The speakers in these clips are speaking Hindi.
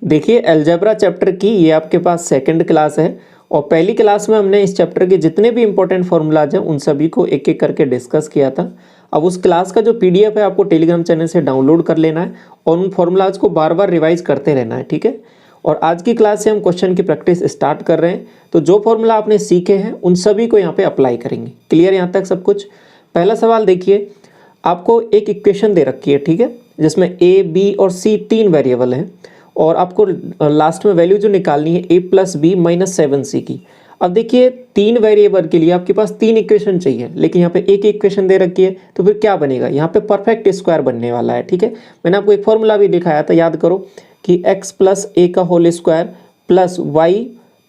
देखिए अलजेब्रा चैप्टर की ये आपके पास सेकंड क्लास है और पहली क्लास में हमने इस चैप्टर के जितने भी इंपॉर्टेंट फार्मूलाज हैं उन सभी को एक एक करके डिस्कस किया था। अब उस क्लास का जो पीडीएफ है आपको टेलीग्राम चैनल से डाउनलोड कर लेना है और उन फार्मूलाज को बार बार रिवाइज करते रहना है, ठीक है। और आज की क्लास से हम क्वेश्चन की प्रैक्टिस स्टार्ट कर रहे हैं। तो जो फॉर्मूला आपने सीखे हैं उन सभी को यहाँ पे अप्लाई करेंगे। क्लियर यहाँ तक सब कुछ? पहला सवाल देखिए, आपको एक इक्वेशन दे रखी है, ठीक है, जिसमें ए बी और सी तीन वेरिएबल हैं और आपको लास्ट में वैल्यू जो निकालनी है a plus B minus 7c की। अब देखिए तीन वेरिएबल के लिए आपके पास तीन इक्वेशन चाहिए, लेकिन यहाँ पे एक इक्वेशन दे रखी है, तो फिर क्या बनेगा? यहाँ पे परफेक्ट स्क्वायर बनने वाला है, ठीक है। मैंने आपको एक फॉर्मूला भी दिखाया था, याद करो कि x प्लस ए का whole square plus Y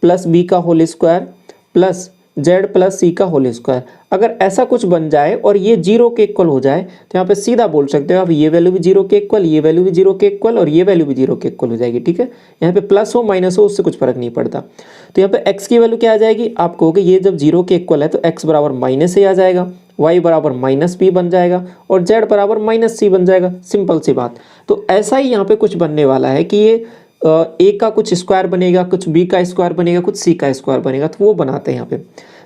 plus B का whole square plus z plus C का होल स्क्वायर। अगर ऐसा कुछ बन जाए और ये जीरो के इक्वल हो जाए तो यहाँ पे सीधा बोल सकते हो आप ये वैल्यू भी जीरो के इक्वल, ये वैल्यू भी जीरो के इक्वल और ये वैल्यू भी जीरो के इक्वल हो जाएगी, ठीक है। यहाँ पे प्लस हो माइनस हो उससे कुछ फर्क नहीं पड़ता। तो यहाँ पे x की वैल्यू क्या आ जाएगी? आप कहोगे ये जब जीरो के इक्वल है तो x बराबर माइनस ए आ जाएगा, y बराबर माइनस बी बन जाएगा और z बराबर माइनस सी बन जाएगा। सिंपल सी बात। तो ऐसा ही यहाँ पे कुछ बनने वाला है कि ये ए का कुछ स्क्वायर बनेगा, कुछ बी का स्क्वायर बनेगा, कुछ सी का स्क्वायर बनेगा, तो वो बनाते हैं यहाँ पे।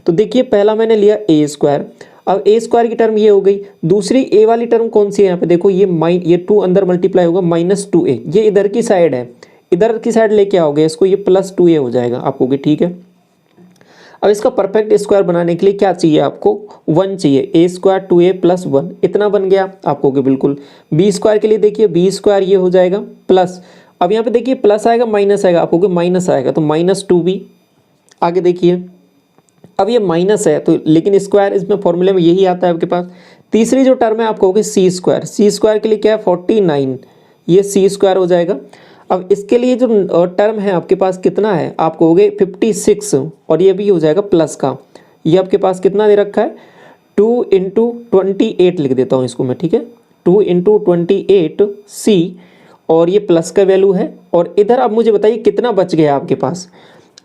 तो देखिए पहला मैंने लिया ए स्क्वायर। अब ए स्क्वायर की टर्म ये हो गई। दूसरी ए वाली टर्म कौन सी है? यहाँ पे देखो ये 2 अंदर मल्टीप्लाई होगा माइनस 2a, ये इधर की साइड है, इधर की साइड लेके आओगे इसको, ये प्लस 2a हो जाएगा आपको, ठीक है। अब इसका परफेक्ट स्क्वायर बनाने के लिए क्या चाहिए आपको? 1 चाहिए। ए स्क्वायर 2a प्लस 1 इतना बन गया आपको कि बिल्कुल। बी स्क्वायर के लिए देखिए बी स्क्वायर ये हो जाएगा प्लस, अब यहाँ पे देखिए प्लस आएगा माइनस आएगा, आपको माइनस आएगा तो माइनस 2b। आगे देखिए अब ये माइनस है तो लेकिन स्क्वायर इसमें फॉर्मूले में यही आता है आपके पास। तीसरी जो टर्म है आप कहोगे सी स्क्वायर, सी स्क्वायर के लिए क्या है 49, ये सी स्क्वायर हो जाएगा। अब इसके लिए जो टर्म है आपके पास कितना है? आप कहोगे 56 और ये भी हो जाएगा प्लस का। ये आपके पास कितना दे रखा है? 2 इंटू 28 लिख देता हूँ इसको मैं, ठीक है। 2 इंटू 28 सी और ये प्लस का वैल्यू है। और इधर अब मुझे बताइए कितना बच गया आपके पास?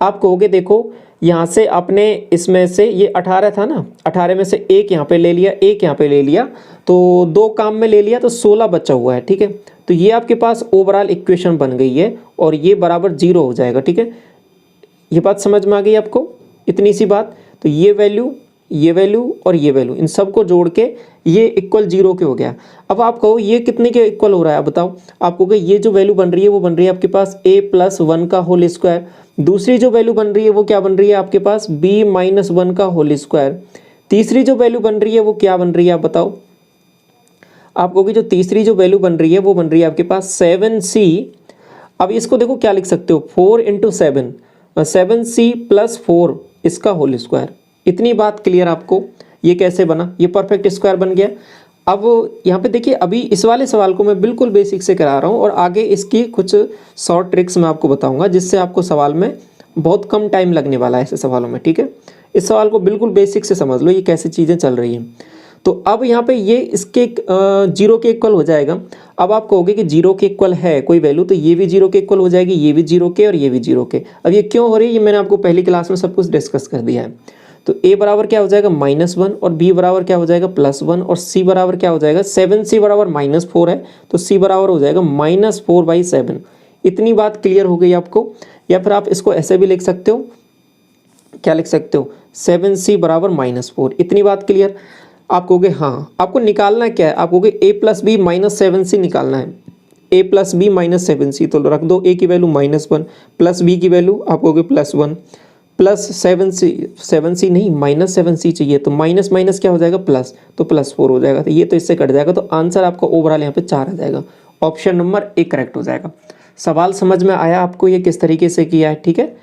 आप कहोगे देखो यहाँ से आपने इसमें से ये 18 था ना, 18 में से एक यहाँ पे ले लिया, एक यहाँ पे ले लिया, तो दो काम में ले लिया तो 16 बचा हुआ है, ठीक है। तो ये आपके पास ओवरऑल इक्वेशन बन गई है और ये बराबर 0 हो जाएगा, ठीक है। ये बात समझ में आ गई आपको? इतनी सी बात। तो ये वैल्यू और ये वैल्यू इन सब को जोड़ के ये इक्वल 0 के हो गया। अब आप कहो ये कितने के इक्वल हो रहा है? बताओ। आप कहोगे ये जो वैल्यू बन रही है वो बन रही है आपके पास a प्लस 1 का होल स्क्वायर। दूसरी जो वैल्यू बन रही है वो क्या बन रही है आपके पास? b माइनस 1 का होल स्क्वायर। तीसरी जो वैल्यू बन रही है वो क्या बन रही है आप बताओ? आप कहोगे जो तीसरी जो वैल्यू बन रही है वो बन रही है आपके पास 7c। अब इसको देखो क्या लिख सकते हो, 4 इंटू 7, 7c प्लस 4 इसका होल स्क्वायर। इतनी बात क्लियर आपको? ये कैसे बना? ये परफेक्ट स्क्वायर बन गया। अब यहाँ पे देखिए अभी इस वाले सवाल को मैं बिल्कुल बेसिक से करा रहा हूँ और आगे इसकी कुछ शॉर्ट ट्रिक्स मैं आपको बताऊंगा जिससे आपको सवाल में बहुत कम टाइम लगने वाला है ऐसे सवालों में, ठीक है। इस सवाल को बिल्कुल बेसिक से समझ लो ये कैसे चीज़ें चल रही हैं। तो अब यहाँ पे ये इसके 0 के इक्वल हो जाएगा। अब आप कहोगे कि 0 के इक्वल है कोई वैल्यू तो ये भी 0 के इक्वल हो जाएगी, ये भी 0 के और ये भी 0 के। अब ये क्यों हो रही है ये मैंने आपको पहली क्लास में सब कुछ डिस्कस कर दिया है। तो a बराबर क्या हो जाएगा -1 और b बराबर क्या हो जाएगा +1 और c बराबर क्या हो जाएगा 7c बराबर -4 है तो c बराबर हो जाएगा -4/7। इतनी बात क्लियर हो गई आपको? या फिर आप इसको ऐसे भी लिख सकते हो, क्या लिख सकते हो? 7c बराबर -4। इतनी बात क्लियर? आप कहोगे हाँ। आपको निकालना क्या है? आप कहोगे a प्लस बी -7c निकालना है। a प्लस बी -7c तो रख दो, a की वैल्यू -1 प्लस b की वैल्यू आप कहोगे +1 प्लस 7c नहीं -7c चाहिए तो माइनस माइनस क्या हो जाएगा प्लस, तो +4 हो जाएगा। तो ये तो इससे कट जाएगा तो आंसर आपका ओवरऑल यहाँ पे 4 आ जाएगा। ऑप्शन नंबर ए करेक्ट हो जाएगा। सवाल समझ में आया आपको ये किस तरीके से किया है, ठीक है।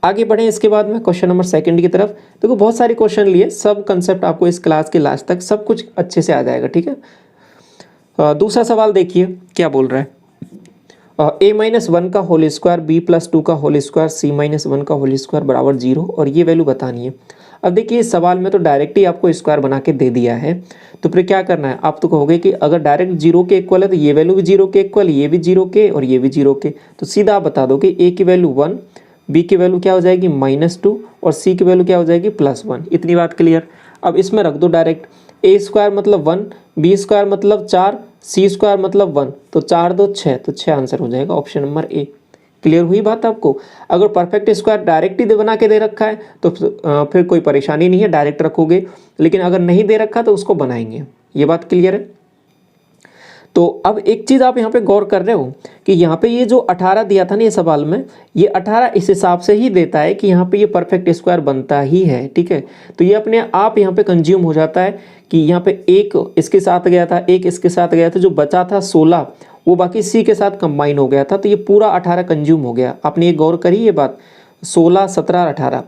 आगे बढ़ें इसके बाद में क्वेश्चन नंबर 2 की तरफ। देखो बहुत सारे क्वेश्चन लिए, सब कंसेप्ट आपको इस क्लास के लास्ट तक सब कुछ अच्छे से आ जाएगा, ठीक है। दूसरा सवाल देखिए क्या बोल रहा है। a-1 का होल स्क्वायर b प्लस 2 का होल स्क्वायर c-1 का होल स्क्वायर बराबर 0 और ये वैल्यू बतानी है। अब देखिए इस सवाल में तो डायरेक्ट ही आपको स्क्वायर बना के दे दिया है, तो फिर क्या करना है? आप तो कहोगे कि अगर डायरेक्ट 0 के इक्वल है तो ये वैल्यू भी 0 के इक्वल, ये भी 0 के और ये भी 0 के। तो सीधा आप बता दो कि a की वैल्यू 1, b की वैल्यू क्या हो जाएगी -2 और c की वैल्यू क्या हो जाएगी +1। इतनी बात क्लियर? अब इसमें रख दो डायरेक्ट, a स्क्वायर मतलब 1, b स्क्वायर मतलब 4, c स्क्वायर मतलब 1, तो 4 2 6 तो 6 आंसर हो जाएगा ऑप्शन नंबर ए। क्लियर हुई बात आपको? अगर परफेक्ट स्क्वायर डायरेक्ट ही बना के दे रखा है तो फिर कोई परेशानी नहीं है, डायरेक्ट रखोगे, लेकिन अगर नहीं दे रखा तो उसको बनाएंगे। ये बात क्लियर है? तो अब एक चीज़ आप यहाँ पे गौर कर रहे हो कि यहाँ पे ये जो 18 दिया था ना ये सवाल में, ये 18 इस हिसाब से ही देता है कि यहाँ पे ये परफेक्ट स्क्वायर बनता ही है, ठीक है। तो ये अपने आप यहाँ पे कंज्यूम हो जाता है कि यहाँ पे एक इसके साथ गया था, एक इसके साथ गया था, जो बचा था 16 वो बाकी सी के साथ कंबाइन हो गया था, तो ये पूरा 18 कंज्यूम हो गया। आपने ये गौर करी ये बात, 16, 17, 18।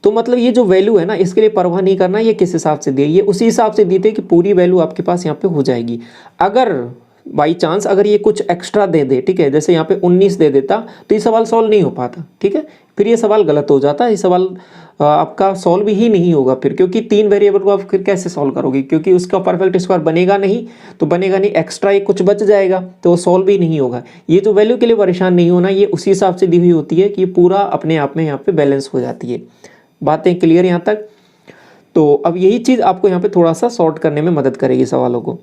तो मतलब ये जो वैल्यू है ना, इसके लिए परवाह नहीं करना ये किस हिसाब से दिए, ये उसी हिसाब से दी थी कि पूरी वैल्यू आपके पास यहाँ पे हो जाएगी। अगर बाई चांस अगर ये कुछ एक्स्ट्रा दे दे, ठीक है, जैसे यहाँ पे 19 दे देता तो ये सवाल सॉल्व नहीं हो पाता, ठीक है, फिर ये सवाल गलत हो जाता है, ये सवाल आपका सॉल्व ही नहीं होगा फिर, क्योंकि 3 वेरिएबल को आप फिर कैसे सॉल्व करोगे, क्योंकि उसका परफेक्ट स्क्वायर बनेगा नहीं, तो बनेगा नहीं, एक्स्ट्रा ये कुछ बच जाएगा तो वो सॉल्व ही नहीं होगा। ये जो वैल्यू के लिए परेशान नहीं होना, ये उसी हिसाब से दी हुई होती है कि ये पूरा अपने आप में यहाँ पे बैलेंस हो जाती है। बातें क्लियर यहाँ तक? तो अब यही चीज़ आपको यहाँ पे थोड़ा सा सॉर्ट करने में मदद करेगी सवालों को।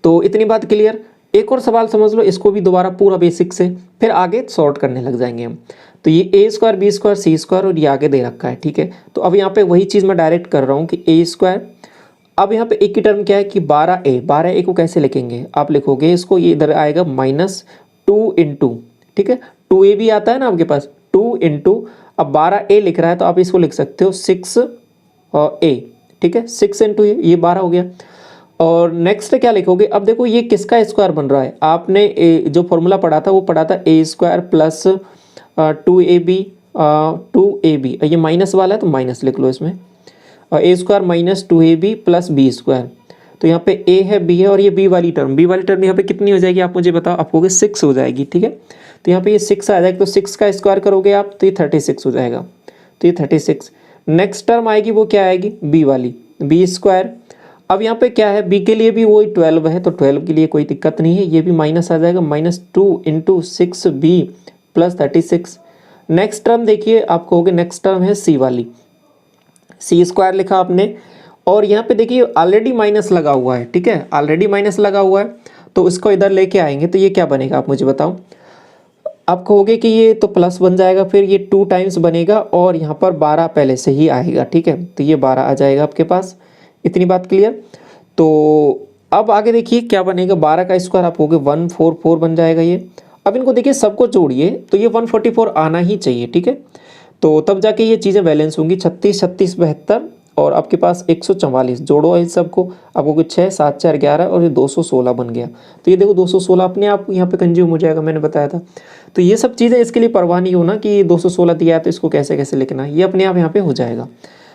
तो इतनी बात क्लियर। एक और सवाल समझ लो, इसको भी दोबारा पूरा बेसिक से, फिर आगे सॉर्ट करने लग जाएंगे हम। तो ये ए square, B square, C square और ये आगे दे रखा है, ठीक है। तो अब यहाँ पे वही चीज़ मैं डायरेक्ट कर रहा हूँ कि ए स्क्वायर, अब यहाँ पे एक की टर्म क्या है कि 12a को कैसे लिखेंगे, आप लिखोगे इसको, ये इधर आएगा -2 इंटू, ठीक है, 2a भी आता है ना आपके पास, 2 इंटू, अब 12a लिख रहा है तो आप इसको लिख सकते हो 6a, ठीक है, 6 इंटू ये 12 हो गया। और नेक्स्ट क्या लिखोगे, अब देखो ये किसका स्क्वायर बन रहा है, आपने जो फॉर्मूला पढ़ा था वो पढ़ा था a square plus 2ab, 2ab, ये माइनस वाला है तो माइनस लिख लो इसमें, a square minus 2ab plus B square. तो यहाँ पे a है, b है, और ये b वाली टर्म यहाँ पे कितनी हो जाएगी आप मुझे बताओ, आप कहोगे 6 हो जाएगी, ठीक है। तो यहाँ पे ये 6 आ जाएगा, तो 6 का स्क्वायर करोगे आप तो ये 36 हो जाएगा, तो ये 36। नेक्स्ट टर्म आएगी वो क्या आएगी, b वाली, b स्क्वायर। अब यहाँ पे क्या है, b के लिए भी वही 12 है, तो 12 के लिए कोई दिक्कत नहीं है, ये भी माइनस आ जाएगा, -2 into 6b plus 36। Next term देखिए, आप कहोगे नेक्स्ट टर्म है c वाली, c स्क्वायर लिखा आपने, और यहाँ पे देखिए ऑलरेडी माइनस लगा हुआ है, ठीक है, ऑलरेडी माइनस लगा हुआ है, तो इसको इधर लेके आएंगे तो ये क्या बनेगा आप मुझे बताओ। आप कहोगे कि ये तो प्लस बन जाएगा, फिर ये 2 टाइम्स बनेगा और यहाँ पर 12 पहले से ही आएगा, ठीक है, तो ये 12 आ जाएगा आपके पास। इतनी बात क्लियर? तो अब आगे देखिए क्या बनेगा, 12 का स्क्वायर आप कहोगे 144 बन जाएगा ये। अब इनको देखिए सबको जोड़िए तो ये 144 आना ही चाहिए, ठीक है, तो तब जाके ये चीज़ें बैलेंस होंगी। 36, 36, 72 और आपके पास 144, जोड़ो इन सबको, आपको 6, 7, 4, 11 और ये 216 बन गया। तो ये देखो 216 अपने आप यहाँ पे कंज्यूम हो जाएगा, मैंने बताया था। तो ये सब चीज़ें इसके लिए परवाह नहीं होना कि 216 दिया है तो इसको कैसे कैसे लिखना है, ये अपने आप यहाँ पे हो जाएगा।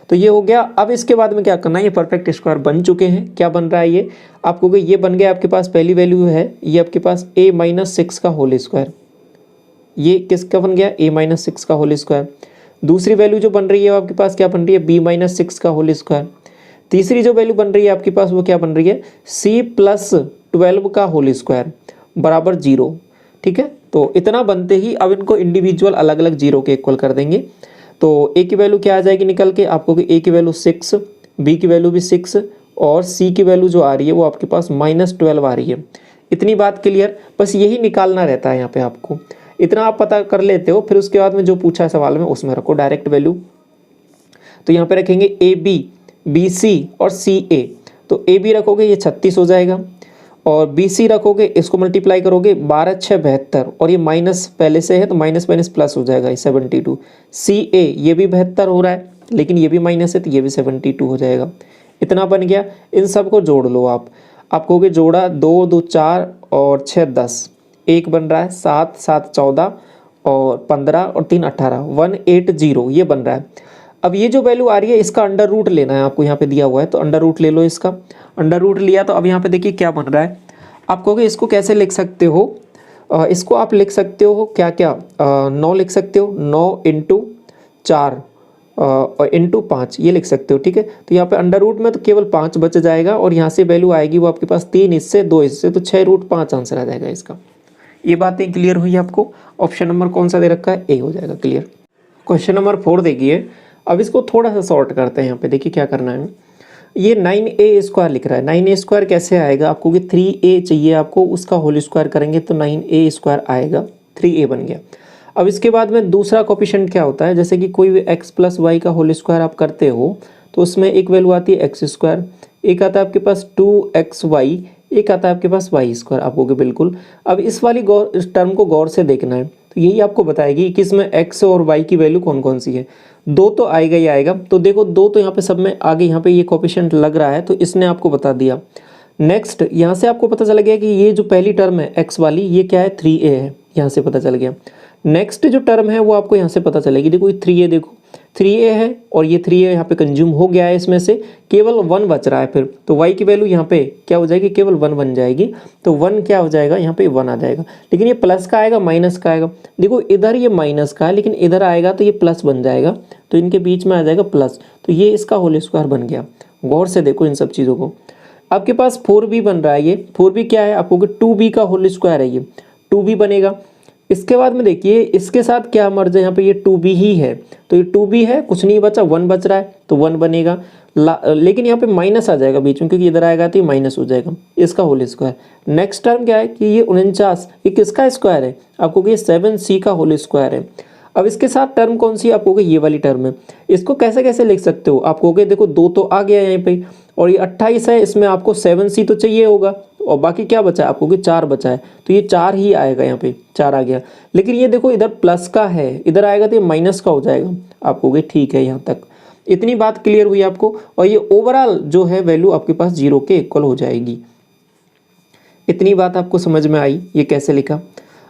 तो ये हो गया। अब इसके बाद में क्या करना है, ये परफेक्ट स्क्वायर बन चुके हैं, क्या बन रहा है ये, आपको ये बन गया, आपके पास पहली वैल्यू है ये आपके पास a-6 का होल स्क्वायर, ये किसका बन गया, a-6 का होल स्क्वायर। दूसरी वैल्यू जो बन रही है आपके पास क्या बन रही है, b-6 का होल स्क्वायर। तीसरी जो वैल्यू बन रही है आपके पास वो क्या बन रही है, c+12 का होल स्क्वायर बराबर 0, ठीक है। तो इतना बनते ही अब इनको इंडिविजुअल अलग अलग 0 के इक्वल कर देंगे। तो a की वैल्यू क्या आ जाएगी निकल के, आपको कि a की वैल्यू 6, b की वैल्यू भी 6 और c की वैल्यू जो आ रही है वो आपके पास -12 आ रही है। इतनी बात क्लियर, बस यही निकालना रहता है यहाँ पे आपको, इतना आप पता कर लेते हो, फिर उसके बाद में जो पूछा है सवाल में उसमें रखो डायरेक्ट वैल्यू। तो यहाँ पे रखेंगे AB, BC और CA। तो AB रखोगे ये 36 हो जाएगा और BC रखोगे, इसको मल्टीप्लाई करोगे 12, 6, 72 और ये माइनस पहले से है तो माइनस माइनस प्लस हो जाएगा, ये 72। CA ये भी 72 हो रहा है लेकिन ये भी माइनस है तो ये भी 72 हो जाएगा। इतना बन गया। इन सब को जोड़ लो आप कहोगे जोड़ा 2, 2, 4 और 6, 10, एक बन रहा है 7, 7, 14 और 15 और 3, 18, 180 ये बन रहा है। अब ये जो वैल्यू आ रही है इसका अंडर रूट लेना है, आपको यहाँ पे दिया हुआ है तो अंडर रूट ले लो इसका। अंडर रूट लिया तो अब यहाँ पे देखिए क्या बन रहा है, आप कहोगे इसको कैसे लिख सकते हो, इसको आप लिख सकते हो क्या क्या 9 लिख सकते हो, 9 इंटू 4 और इंटू 5 ये लिख सकते हो, ठीक है। तो यहाँ पे अंडर रूट में तो केवल 5 बच जाएगा और यहाँ से वैल्यू आएगी वो आपके पास 3 इससे 2 इससे, तो 6√5 आंसर आ जाएगा इसका। ये बातें क्लियर हुई आपको। ऑप्शन नंबर कौन सा दे रखा है, ए हो जाएगा क्लियर। क्वेश्चन नंबर 4 देखिए, अब इसको थोड़ा सा सॉर्ट करते हैं। यहाँ पे देखिए क्या करना है, ये 9a स्क्वायर लिख रहा है, 9a स्क्वायर कैसे आएगा, आपको कि 3a चाहिए आपको, उसका होल स्क्वायर करेंगे तो 9a स्क्वायर आएगा, 3a बन गया। अब इसके बाद में दूसरा कोफिशिएंट क्या होता है, जैसे कि कोई भी x प्लस वाई का होल स्क्वायर आप करते हो तो उसमें एक वैल्यू आती है एक्स स्क्वायर, एक आता है आपके पास 2xy, एक आता है आपके पास वाई स्क्वायर। आप कहोगे बिल्कुल। अब इस वाली इस टर्म को गौर से देखना है, तो यही आपको बताएगी कि इसमें x और y की वैल्यू कौन कौन सी है। दो तो आएगा ही आएगा, तो देखो दो तो यहाँ पे सब में आगे, यहाँ पे ये कोफिशिएंट लग रहा है तो इसने आपको बता दिया। नेक्स्ट यहाँ से आपको पता चला गया कि ये जो पहली टर्म है x वाली, ये क्या है 3a है, यहाँ से पता चल गया। नेक्स्ट जो टर्म है वो आपको यहाँ से पता चलेगी, देखो ये 3a, देखो 3a है और ये 3a यहाँ पे कंज्यूम हो गया है, इसमें से केवल 1 बच रहा है फिर, तो y की वैल्यू यहाँ पे क्या हो जाएगी, केवल 1 बन जाएगी। तो 1 क्या हो जाएगा, यहाँ पे 1 आ जाएगा। लेकिन ये प्लस का आएगा माइनस का आएगा, देखो इधर ये माइनस का है लेकिन इधर आएगा तो ये प्लस बन जाएगा, तो इनके बीच में आ जाएगा प्लस, तो ये इसका होल स्क्वायर बन गया। गौर से देखो इन सब चीज़ों को। आपके पास 4b बन रहा है, ये 4b क्या है, आपको 2b का होल स्क्वायर है, ये 2b बनेगा। इसके बाद में देखिए इसके साथ क्या मर्ज है, यहाँ पे ये 2b ही है, तो ये 2b है, कुछ नहीं बचा, 1 बच रहा है तो 1 बनेगा। लेकिन यहाँ पे माइनस आ जाएगा बीच में, क्योंकि इधर आएगा तो ये माइनस हो जाएगा, इसका होल स्क्वायर। नेक्स्ट टर्म क्या है कि ये 49, ये किसका स्क्वायर है, आपको ये 7c का होल स्क्वायर है। अब इसके साथ टर्म कौन सी है, आपको ये वाली टर्म है। इसको कैसे कैसे लिख सकते हो, आपको देखो 2 तो आ गया यहाँ पे, और ये 28 है, इसमें आपको 7c तो चाहिए होगा, और बाकी क्या बचा है, आपको 4 बचा है, तो ये 4 ही आएगा, यहाँ पे 4 आ गया। लेकिन ये देखो इधर प्लस का है, इधर आएगा तो ये माइनस का हो जाएगा, आपको ठीक है। यहाँ तक इतनी बात क्लियर हुई आपको, और ये ओवरऑल जो है वैल्यू आपके पास 0 के इक्वल हो जाएगी। इतनी बात आपको समझ में आई, ये कैसे लिखा।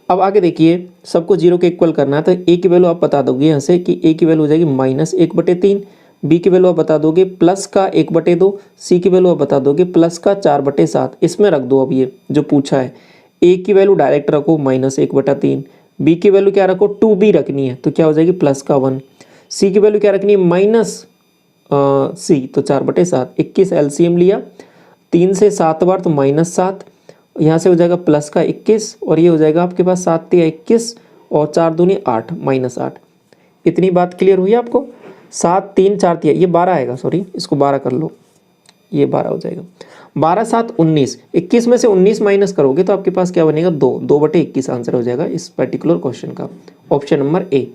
अब आगे देखिए, सबको 0 के इक्वल करना है, तो a की वैल्यू आप बता दोगे यहाँ से कि a की वैल्यू हो जाएगी -1/3, b की वैल्यू आप बता दोगे प्लस का 1/2, c की वैल्यू आप बता दोगे प्लस का 4/7। इसमें रख दो अब ये जो पूछा है, a की वैल्यू डायरेक्ट रखो -1/3, b की वैल्यू क्या रखो 2b रखनी है, तो क्या हो जाएगी प्लस का 1, c की वैल्यू क्या रखनी है c, तो 4/7। 21 एलसीएम लिया, 3 से 7 बार तो -7, यहाँ से हो जाएगा प्लस का 21, और ये हो जाएगा आपके पास 7 × 21 और 4 दूनी 8 -8। इतनी बात क्लियर हुई आपको। 7 3 4 3 ये 12 आएगा, सॉरी इसको 12 कर लो, ये 12 हो जाएगा। 12 7 19, 21 में से 19 माइनस करोगे तो आपके पास क्या बनेगा 2/21 आंसर हो जाएगा इस पर्टिकुलर क्वेश्चन का, ऑप्शन नंबर ए।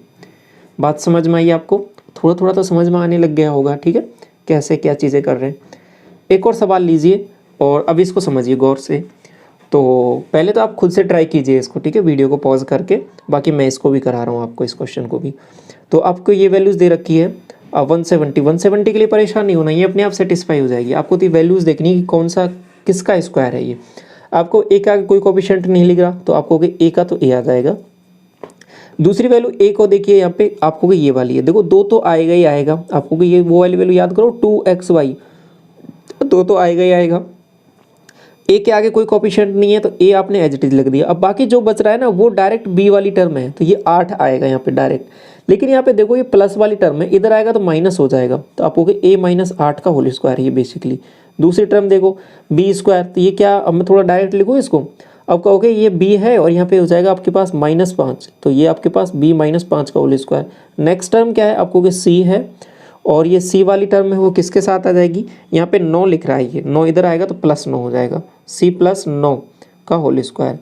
बात समझ में आई आपको, थोड़ा थोड़ा तो समझ में आने लग गया होगा, ठीक है, कैसे क्या चीज़ें कर रहे हैं। एक और सवाल लीजिए और अब इसको समझिए गौर से। तो पहले तो आप खुद से ट्राई कीजिए इसको, ठीक है, वीडियो को पॉज करके, बाकी मैं इसको भी करा रहा हूँ आपको, इस क्वेश्चन को भी। तो आपको ये वैल्यूज़ दे रखी है 170 के लिए परेशान नहीं होना, ये अपने आप सेटिस्फाई हो जाएगी। आपको तो वैल्यूज़ देखनी कि कौन सा किसका स्क्वायर है ये। आपको ए का कोई कोफिशिएंट नहीं लिख रहा तो आपको ए का तो ए आ जाएगा। दूसरी वैल्यू ए को देखिए, यहाँ पे आपको ये वाली है, देखो 2 तो आएगा ही आएगा, आपको ये वो वाली वैल्यू याद करो 2xy, 2 तो आएगा ही आएगा। ए के आगे कोई कोफिशिएंट नहीं है तो ए आपने एज इट इज लिख दिया। अब बाकी जो बच रहा है ना वो डायरेक्ट बी वाली टर्म है, तो ये 8 आएगा यहाँ पे डायरेक्ट। लेकिन यहाँ पे देखो ये प्लस वाली टर्म है, इधर आएगा तो माइनस हो जाएगा, तो आप कहोगे a - 8 का होल स्क्वायर है ये बेसिकली। दूसरी टर्म देखो b², तो ये क्या, अब मैं थोड़ा डायरेक्ट लिखूँ इसको, अब कहोगे ये b है और यहाँ पे हो जाएगा आपके पास -5, तो ये आपके पास b - 5 का होल स्क्वायर। नेक्स्ट टर्म क्या है, आप कहोगे c है, और ये c वाली टर्म है वो किसके साथ आ जाएगी, यहाँ पे 9 लिख रहा है, ये 9 इधर आएगा तो +9 हो जाएगा, c + 9 का होल स्क्वायर।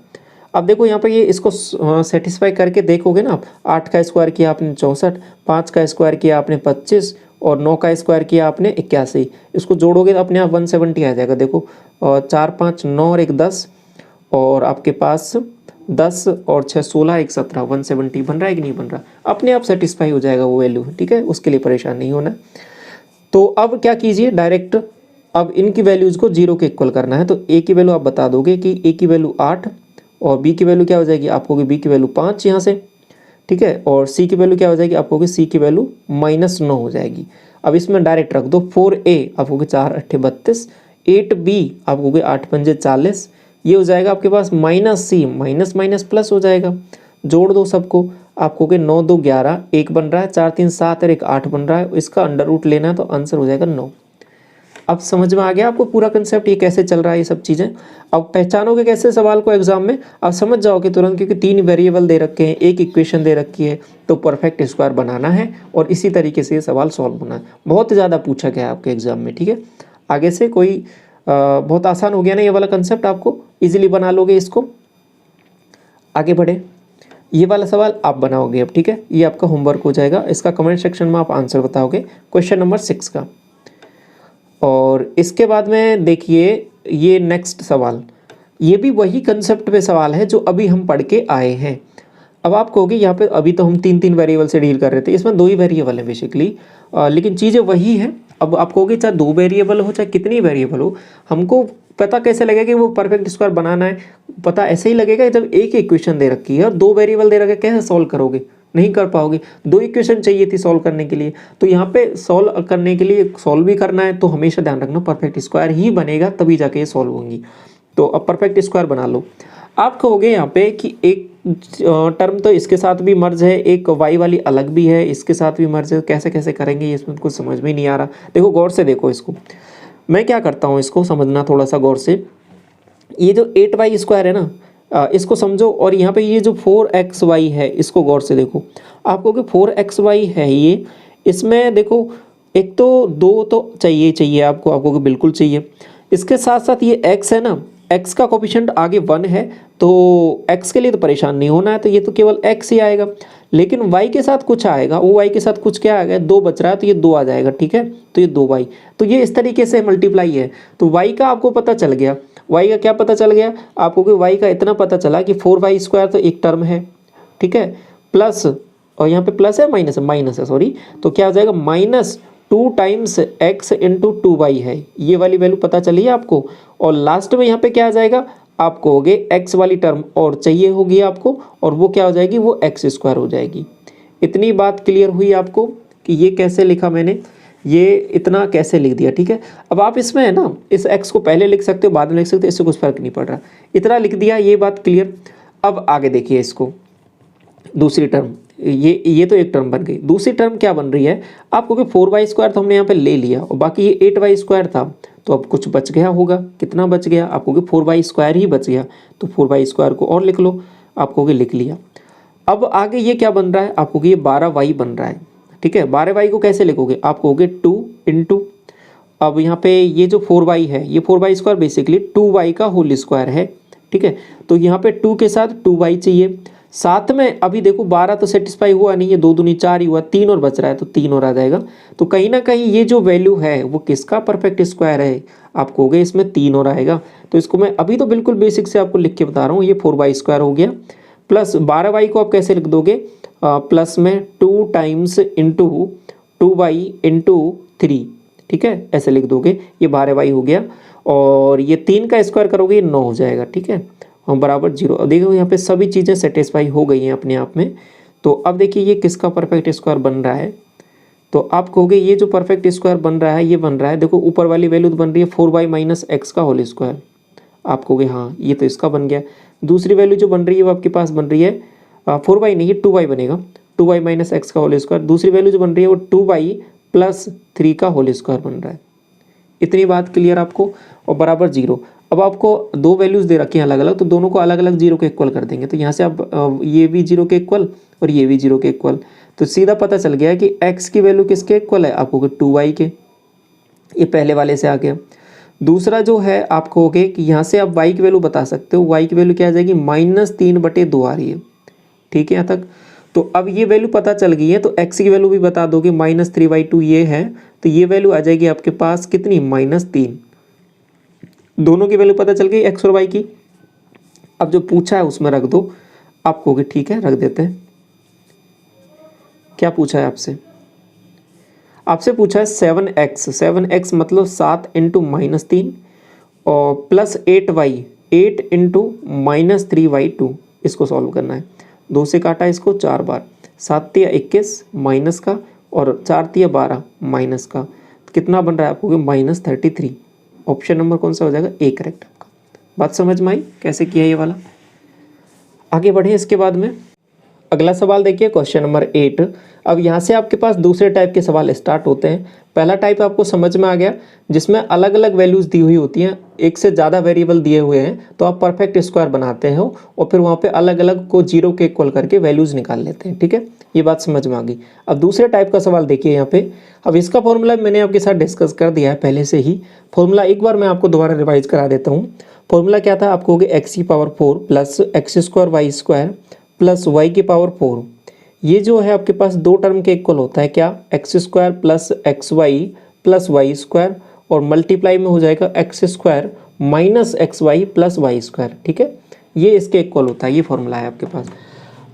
अब देखो यहाँ पे ये इसको सेटिस्फाई करके देखोगे ना आप, 8 का स्क्वायर किया आपने 64, 5 का स्क्वायर किया आपने 25, और 9 का स्क्वायर किया आपने 81। इसको जोड़ोगे तो अपने आप 170 आ जाएगा। देखो 4 5 9 और 1 10, और आपके पास 10 और 6 16 1 17, 170 बन रहा है कि नहीं बन रहा, अपने आप सेटिस्फाई हो जाएगा वो वैल्यू, ठीक है, उसके लिए परेशान नहीं होना। तो अब क्या कीजिए, डायरेक्ट अब इनकी वैल्यूज़ को 0 के इक्वल करना है। तो ए की वैल्यू आप बता दोगे कि ए की वैल्यू 8, और बी की वैल्यू क्या हो जाएगी, आपको बी की वैल्यू 5 यहाँ से, ठीक है, और सी की वैल्यू क्या हो जाएगी, आपको सी की वैल्यू -9 हो जाएगी। अब इसमें डायरेक्ट रख दो 4a, आपको 4 × 8 32, 8b आपको 8 × 5 40, ये हो जाएगा आपके पास -c, माइनस प्लस हो जाएगा। जोड़ दो सबको, आपको 9 2 11, 1 बन रहा है, 4 3 7 और 1 8 बन रहा है, इसका अंडर रूट लेना है तो आंसर हो जाएगा 9। अब समझ में आ गया आपको पूरा कंसेप्ट, ये कैसे चल रहा है ये सब चीज़ें। अब पहचानोगे कैसे सवाल को एग्जाम में, आप समझ जाओगे तुरंत, क्योंकि 3 वेरिएबल दे रखे हैं, एक इक्वेशन दे रखी है, तो परफेक्ट स्क्वायर बनाना है और इसी तरीके से ये सवाल सॉल्व होना है। बहुत ज़्यादा पूछा गया है आपके एग्जाम में, ठीक है। आगे से कोई बहुत आसान हो गया ना ये वाला कंसेप्ट, आपको ईजिली बना लोगे इसको। आगे बढ़े, ये वाला सवाल आप बनाओगे अब, ठीक है, ये आपका होमवर्क हो जाएगा। इसका कमेंट सेक्शन में आप आंसर बताओगे क्वेश्चन नंबर 6 का। और इसके बाद में देखिए ये नेक्स्ट सवाल, ये भी वही कंसेप्ट पे सवाल है जो अभी हम पढ़ के आए हैं। अब आप कहोगे यहाँ पे अभी तो हम 3 वेरिएबल से डील कर रहे थे, इसमें 2 ही वेरिएबल है बेसिकली, लेकिन चीज़ें वही हैं। अब आप कहोगे चाहे 2 वेरिएबल हो चाहे कितनी वेरिएबल हो, हमको पता कैसे लगेगा कि वो परफेक्ट स्क्वायर बनाना है? पता ऐसे ही लगेगा जब एक इक्वेशन दे रखी है और 2 वेरिएबल दे रखे, कैसे सॉल्व करोगे? नहीं कर पाओगे। 2 इक्वेशन चाहिए थी सॉल्व करने के लिए, तो यहाँ पे सॉल्व करने के लिए सॉल्व भी करना है, तो हमेशा ध्यान रखना परफेक्ट स्क्वायर ही बनेगा, तभी जाके ये सॉल्व होंगी। तो अब परफेक्ट स्क्वायर बना लो। आप कहोगे यहाँ पे कि एक टर्म तो इसके साथ भी मर्ज है, एक वाई वाली अलग भी है, इसके साथ भी मर्ज है, कैसे कैसे करेंगे इसमें कुछ समझ में नहीं आ रहा। देखो गौर से देखो इसको, मैं क्या करता हूँ, इसको समझना थोड़ा सा गौर से। ये जो 8y स्क्वायर है ना, इसको समझो, और यहाँ पे ये जो 4xy है इसको गौर से देखो। आप कहोगे 4xy है ये, इसमें देखो एक तो 2 तो चाहिए आपको, आप कहोगे बिल्कुल चाहिए। इसके साथ साथ ये x है ना, x का कोफिशिएंट आगे 1 है, तो x के लिए तो परेशान नहीं होना है, तो ये तो केवल x ही आएगा। लेकिन y के साथ कुछ आएगा, वो y के साथ कुछ क्या आएगा, 2 बच रहा है, तो ये 2 आ जाएगा, ठीक है। तो ये 2y, तो ये इस तरीके से मल्टीप्लाई है। तो y का आपको पता चल गया, y का क्या पता चल गया आपको कि y का इतना पता चला कि 4y स्क्वायर तो एक टर्म है, ठीक है, प्लस, और यहाँ पे प्लस है माइनस है सॉरी, तो क्या हो जाएगा -2 टाइम्स x इंटू 2y है, ये वाली वैल्यू पता चली है आपको। और लास्ट में यहाँ पे क्या आ जाएगा, आप कहोगे x वाली टर्म और चाहिए होगी आपको, और वो क्या हो जाएगी, वो x स्क्वायर हो जाएगी। इतनी बात क्लियर हुई आपको कि ये कैसे लिखा मैंने, ये इतना कैसे लिख दिया, ठीक है। अब आप इसमें है ना, इस x को पहले लिख सकते हो बाद में लिख सकते हो, इससे कुछ फर्क नहीं पड़ रहा, इतना लिख दिया, ये बात क्लियर। अब आगे देखिए इसको, दूसरी टर्म, ये तो एक टर्म बन गई। दूसरी टर्म क्या बन रही है, आपको कि 4y स्क्वायर तो हमने यहाँ पे ले लिया, और बाकी ये 8y स्क्वायर था, तो अब कुछ बच गया होगा। कितना बच गया, आपको कि 4y स्क्वायर ही बच गया, तो 4y स्क्वायर को और लिख लो, आपको कि लिख लिया। अब आगे ये क्या बन रहा है, आपको कि ये 12y बन रहा है, ठीक है। 12y को कैसे लिखोगे, आप कहोगे 2 इंटू, अब यहाँ पे ये जो 4y है, ये 4y स्क्वायर बेसिकली 2y का होल स्क्वायर है, ठीक है। तो यहाँ पे 2 के साथ 2y चाहिए, साथ में अभी देखो 12 तो सेटिस्फाई हुआ नहीं है, 2 दूनी 4 ही हुआ, 3 और बच रहा है, तो 3 और आ जाएगा। तो कहीं ना कहीं ये जो वैल्यू है वो किसका परफेक्ट स्क्वायर है, आप कहोगे इसमें 3 और आएगा। तो इसको मैं अभी तो बिल्कुल बेसिक से आपको लिख के बता रहा हूँ, ये 4y स्क्वायर हो गया, प्लस 12y को आप कैसे लिख दोगे, प्लस में 2 टाइम्स इंटू 2y इंटू 3, ठीक है, ऐसे लिख दोगे, ये 12y हो गया। और ये 3 का स्क्वायर करोगे ये 9 हो जाएगा, ठीक है, हम बराबर 0। अब देखो यहाँ पे सभी चीज़ें सेटिस्फाई हो गई हैं अपने आप में। तो अब देखिए ये किसका परफेक्ट स्क्वायर बन रहा है, तो आप कहोगे ये जो परफेक्ट स्क्वायर बन रहा है ये बन रहा है, देखो ऊपर वाली वैल्यू तो बन रही है 4y माइनस एक्स का होल स्क्वायर, आप कहोगे हाँ ये तो इसका बन गया। दूसरी वैल्यू जो बन रही है वो आपके पास बन रही है 4y नहीं, 2y बनेगा, 2y माइनस एक्स का होल स्क्वायर। दूसरी वैल्यू जो बन रही है वो 2y प्लस 3 का होल स्क्वायर बन रहा है। इतनी बात क्लियर आपको, और बराबर 0। अब आपको 2 वैल्यूज़ दे रखी हैं अलग अलग, तो दोनों को अलग अलग 0 के इक्वल कर देंगे, तो यहाँ से आप ये भी 0 के इक्वल और ये भी 0 के इक्वल, तो सीधा पता चल गया कि x की वैल्यू किसके इक्वल है, आपको 2y के, ये पहले वाले से आ गया। दूसरा जो है आप कहोगे कि यहाँ से आप y की वैल्यू बता सकते हो, y की वैल्यू क्या आ जाएगी, -3/2 आ रही है, ठीक है यहाँ तक। तो अब ये वैल्यू पता चल गई है, तो x की वैल्यू भी बता दोगे, -3/2 ये है, तो ये वैल्यू आ जाएगी आपके पास कितनी, -3। दोनों की वैल्यू पता चल गई x और y की। अब जो पूछा है उसमें रख दो, आप कहोगे ठीक है रख देते हैं। क्या पूछा है आपसे, आपसे पूछा है 7x मतलब 7 इंटू -3 और प्लस 8y 8 इंटू -3y2, इसको सॉल्व करना है। 2 से काटा इसको 4 बार, 7 तिया 21 माइनस का और 4 तिया 12 माइनस का, कितना बन रहा है आपको, -33। ऑप्शन नंबर कौन सा हो जाएगा, ए करेक्ट आपका। बात समझ में आई कैसे किया ये वाला। आगे बढ़े इसके बाद में अगला सवाल देखिए, क्वेश्चन नंबर 8। अब यहाँ से आपके पास दूसरे टाइप के सवाल स्टार्ट होते हैं। पहला टाइप आपको समझ में आ गया, जिसमें अलग अलग वैल्यूज़ दी हुई होती हैं, एक से ज़्यादा वेरिएबल दिए हुए हैं, तो आप परफेक्ट स्क्वायर बनाते हो और फिर वहाँ पे अलग अलग को 0 के इक्वल करके वैल्यूज़ निकाल लेते हैं, ठीक है, ये बात समझ में आ गई। अब दूसरे टाइप का सवाल देखिए यहाँ पे। अब इसका फॉर्मूला मैंने आपके साथ डिस्कस कर दिया है पहले से ही। फॉर्मूला एक बार मैं आपको दोबारा रिवाइज करा देता हूँ। फॉर्मूला क्या था, आपको हो गया x की power 4 plus x² y² plus Y की पावर 4, ये जो है आपके पास दो टर्म के इक्वल होता है क्या, X square plus X Y plus Y square, और मल्टीप्लाई में हो जाएगा X square minus X Y plus Y square. ठीक है, ये इसके इक्वल होता है, ये फॉर्मूला है आपके पास।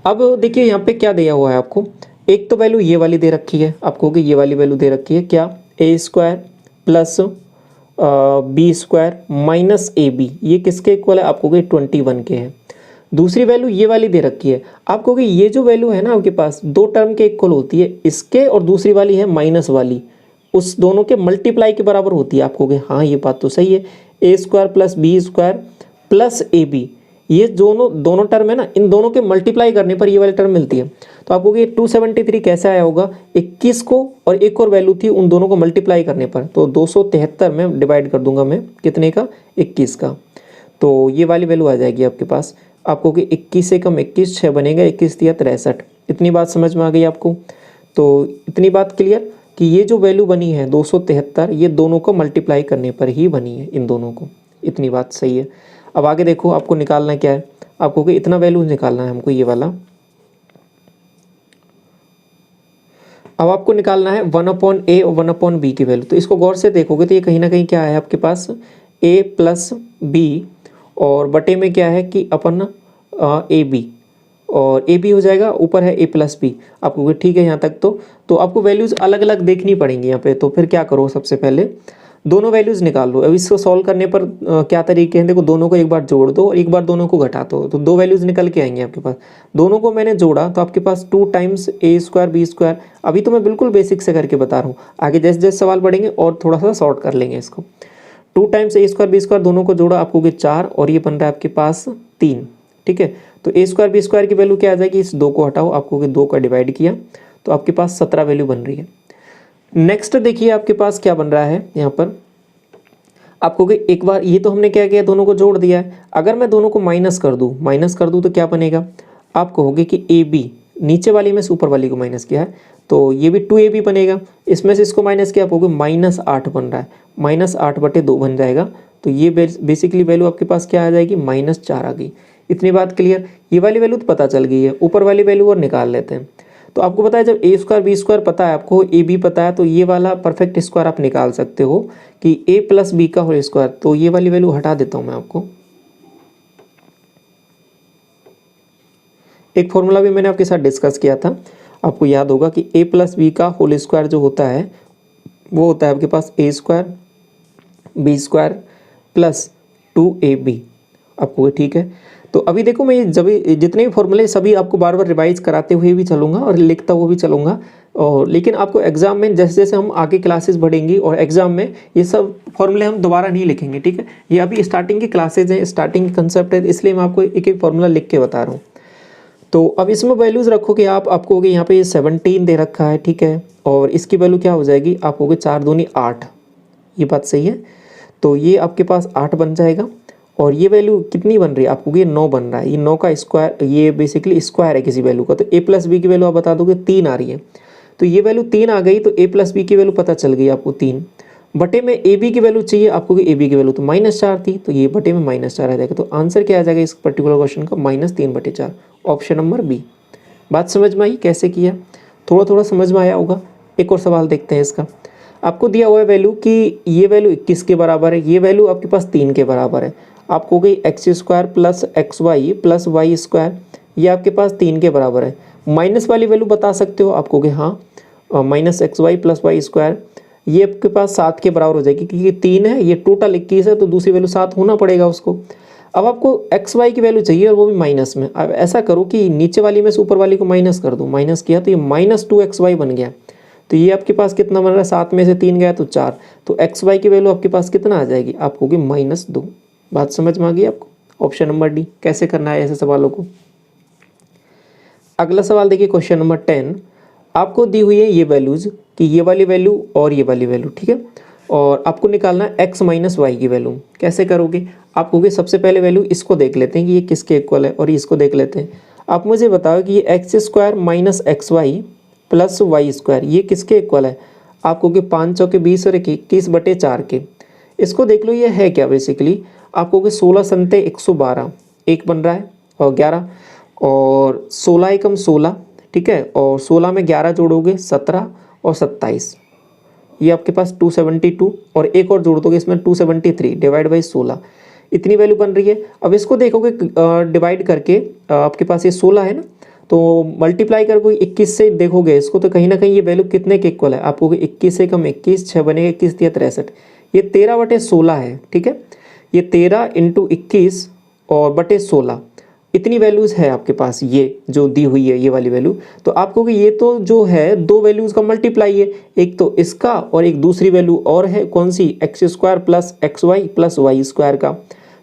अब देखिए यहाँ पे क्या दिया हुआ है आपको, एक तो वैल्यू ये वाली दे रखी है आपको, कि ये वाली वैल्यू दे रखी है क्या, A square plus B square minus A B, ये किसके इक्वल है आपको, 21 के है। दूसरी वैल्यू ये वाली दे रखी है आपको, कि ये जो वैल्यू है ना आपके पास दो टर्म के इक्वल होती है इसके, और दूसरी वाली है माइनस वाली, उस दोनों के मल्टीप्लाई के बराबर होती है आपको, कि हाँ ये बात तो सही है, A square plus B square plus A B, ये दोनों टर्म है ना, इन दोनों के मल्टीप्लाई करने पर ये वाली टर्म मिलती है। तो आपको कि 273 कैसे आया होगा, 21 को और एक और वैल्यू थी उन दोनों को मल्टीप्लाई करने पर, तो 273 में डिवाइड कर दूंगा मैं, कितने का, 21 का, तो ये वाली वैल्यू आ जाएगी आपके पास। आपको कि 21 से कम 21 6 बनेगा, 21 दिया 63। इतनी बात समझ में आ गई आपको। तो इतनी बात क्लियर कि ये जो वैल्यू बनी है 273, ये दोनों को मल्टीप्लाई करने पर ही बनी है, इन दोनों को। इतनी बात सही है। अब आगे देखो, आपको निकालना क्या है, आपको कि इतना वैल्यू निकालना है हमको, ये वाला। अब आपको निकालना है 1/a और 1/b की वैल्यू। तो इसको गौर से देखोगे तो ये कहीं ना कहीं क्या है आपके पास, a प्लस बी, और बटे में क्या है कि अपन ए बी, और ए बी हो जाएगा, ऊपर है ए प्लस बी। आपको ठीक है यहाँ तक, तो आपको वैल्यूज़ अलग अलग देखनी पड़ेंगी यहाँ पे। तो फिर क्या करो, सबसे पहले दोनों वैल्यूज़ निकाल लो। अब इसको सॉल्व करने पर क्या तरीके हैं, देखो दोनों को एक बार जोड़ दो और एक बार दोनों को घटा दो, तो दो वैल्यूज़ निकल के आएंगे आपके पास। दोनों को मैंने जोड़ा तो आपके पास 2 टाइम्स ए स्क्वायर बी स्क्वायर। अभी तो मैं बिल्कुल बेसिक से करके बता रहा हूँ, आगे जैसे जैसे सवाल बढ़ेंगे और थोड़ा सा शॉर्ट कर लेंगे इसको। 2 टाइम्स ए स्क्वायर बी स्क्वायर, दोनों को जोड़ा आपको कि 4, और ये बन रहा है आपके पास 3। ठीक है, तो ए स्क्वायर बी स्क्वायर की वैल्यू क्या आ जाएगी, इस 2 को हटाओ, आपको कि 2 का डिवाइड किया तो आपके पास 17 वैल्यू बन रही है। नेक्स्ट देखिए आपके पास क्या बन रहा है यहाँ पर, आपको कि एक बार ये तो हमने क्या किया, दोनों को जोड़ दिया है। अगर मैं दोनों को माइनस कर दूँ तो क्या बनेगा, आप कहोगे कि ए बी, नीचे वाली में से ऊपर वाली को माइनस किया है तो ये भी 2ab बनेगा। इसमें से इसको माइनस किया, आप कहोगे -8 बन रहा है, -8/2 बन जाएगा। तो ये बेसिकली वैल्यू आपके पास क्या आ जाएगी, -4 आ गई। इतनी बात क्लियर, ये वाली वैल्यू तो पता चल गई है, ऊपर वाली वैल्यू और निकाल लेते हैं। तो आपको पता है जब ए स्क्वायर बी स्क्वायर पता है आपको, ए बी पता है, तो ये वाला परफेक्ट स्क्वायर आप निकाल सकते हो कि ए प्लस बी का होल स्क्वायर। तो ये वाली वैल्यू हटा देता हूँ मैं आपको। एक फॉर्मूला भी मैंने आपके साथ डिस्कस किया था, आपको याद होगा कि ए प्लस बी का होल स्क्वायर जो होता है वो होता है आपके पास A square B square plus 2ab। आपको ठीक है, तो अभी देखो मैं जब जितने भी फॉर्मूले सभी आपको बार बार रिवाइज कराते हुए भी चलूँगा और लिखता हुआ भी चलूँगा, और लेकिन आपको एग्जाम में जैसे जैसे हम आगे क्लासेस बढ़ेंगी और एग्जाम में ये सब फॉर्मूले हम दोबारा नहीं लिखेंगे। ठीक है, ये अभी स्टार्टिंग की क्लासेज हैं, स्टार्टिंग कंसेप्ट है, इसलिए मैं आपको एक एक फॉर्मूला लिख के बता रहा हूँ। तो अब इसमें वैल्यूज़ रखो कि आपको होगी यहाँ पे 17 दे रखा है। ठीक है, और इसकी वैल्यू क्या हो जाएगी, आप होगे 4 दूनी 8। ये बात सही है, तो ये आपके पास 8 बन जाएगा। और ये वैल्यू कितनी बन रही है, आपको ये 9 बन रहा है। ये 9 का स्क्वायर, ये बेसिकली स्क्वायर है किसी वैल्यू का, तो ए प्लस बी की वैल्यू आप बता दोगे 3 आ रही है। तो ये वैल्यू 3 आ गई, तो ए प्लस बी की वैल्यू पता चल गई आपको 3। बटे में ए बी की वैल्यू चाहिए आपको, कि ए बी की वैल्यू तो -4 थी, तो ये बटे में -4 आ जाएगा। तो आंसर क्या आ जाएगा इस पर्टिकुलर क्वेश्चन का, -3/4, ऑप्शन नंबर बी। बात समझ में आई कैसे किया, थोड़ा थोड़ा समझ में आया होगा। एक और सवाल देखते हैं इसका। आपको दिया हुआ है वैल्यू कि ये वैल्यू 21 के बराबर है, ये वैल्यू आपके पास 3 के बराबर है। आपको गई X square plus X Y plus Y square, ये आपके पास 3 के बराबर है। माइनस वाली वैल्यू बता सकते हो, आपको कि हाँ -xy प्लस वाई स्क्वायर, ये आपके पास 7 के बराबर हो जाएगी, क्योंकि 3 है, ये टोटल 21 है, तो दूसरी वैल्यू 7 होना पड़ेगा उसको। अब आपको एक्स वाई की वैल्यू चाहिए और वो भी माइनस में। अब ऐसा करो कि नीचे वाली में से ऊपर वाली को माइनस कर दो, माइनस किया तो ये -2xy बन गया। तो ये आपके पास कितना बन रहा है, 7 में से 3 गया तो 4, तो एक्स वाई की वैल्यू आपके पास कितना आ जाएगी, आपको होगी -2। बात समझ में आ गई आपको, ऑप्शन नंबर डी। कैसे करना है ऐसे सवालों को। अगला सवाल देखिए, क्वेश्चन नंबर 10। आपको दी हुई है ये वैल्यूज़ कि ये वाली वैल्यू और ये वाली वैल्यू, ठीक है, और आपको निकालना है एक्स माइनस वाई की वैल्यू। कैसे करोगे, आप कहोगे सबसे पहले वैल्यू इसको देख लेते हैं कि ये किसके इक्वल है, और इसको देख लेते हैं। आप मुझे बताओ कि ये X square minus X Y plus Y square ये किसके इक्वल है। आप कहोगे 5 चौके 20 और 21/4 के। इसको देख लो, ये है क्या बेसिकली, आप कहोगे 16 संते 112, एक बन रहा है और 11, और 16 एकम 16, ठीक है, और 16 में 11 जोड़ोगे 17 और 27, ये आपके पास 272, और एक और जोड़ दोगे इसमें 273 डिवाइड बाई 16, इतनी वैल्यू बन रही है। अब इसको देखोगे डिवाइड करके, आपके पास ये 16 है ना, तो मल्टीप्लाई करोगे 21 से देखोगे इसको, तो कहीं ना कहीं ये वैल्यू कितने के इक्वल है, आपको 21 से कम 21, 6 बनेगा 21 या 63, ये 13/16 है, ठीक है, ये 13 × 21 और बटे 16, इतनी वैल्यूज़ है आपके पास, ये जो दी हुई है ये वाली वैल्यू। तो आपको ये तो जो है दो वैल्यूज़ का मल्टीप्लाई है, एक तो इसका और एक दूसरी वैल्यू और है कौन सी, x² plus XY plus y² का।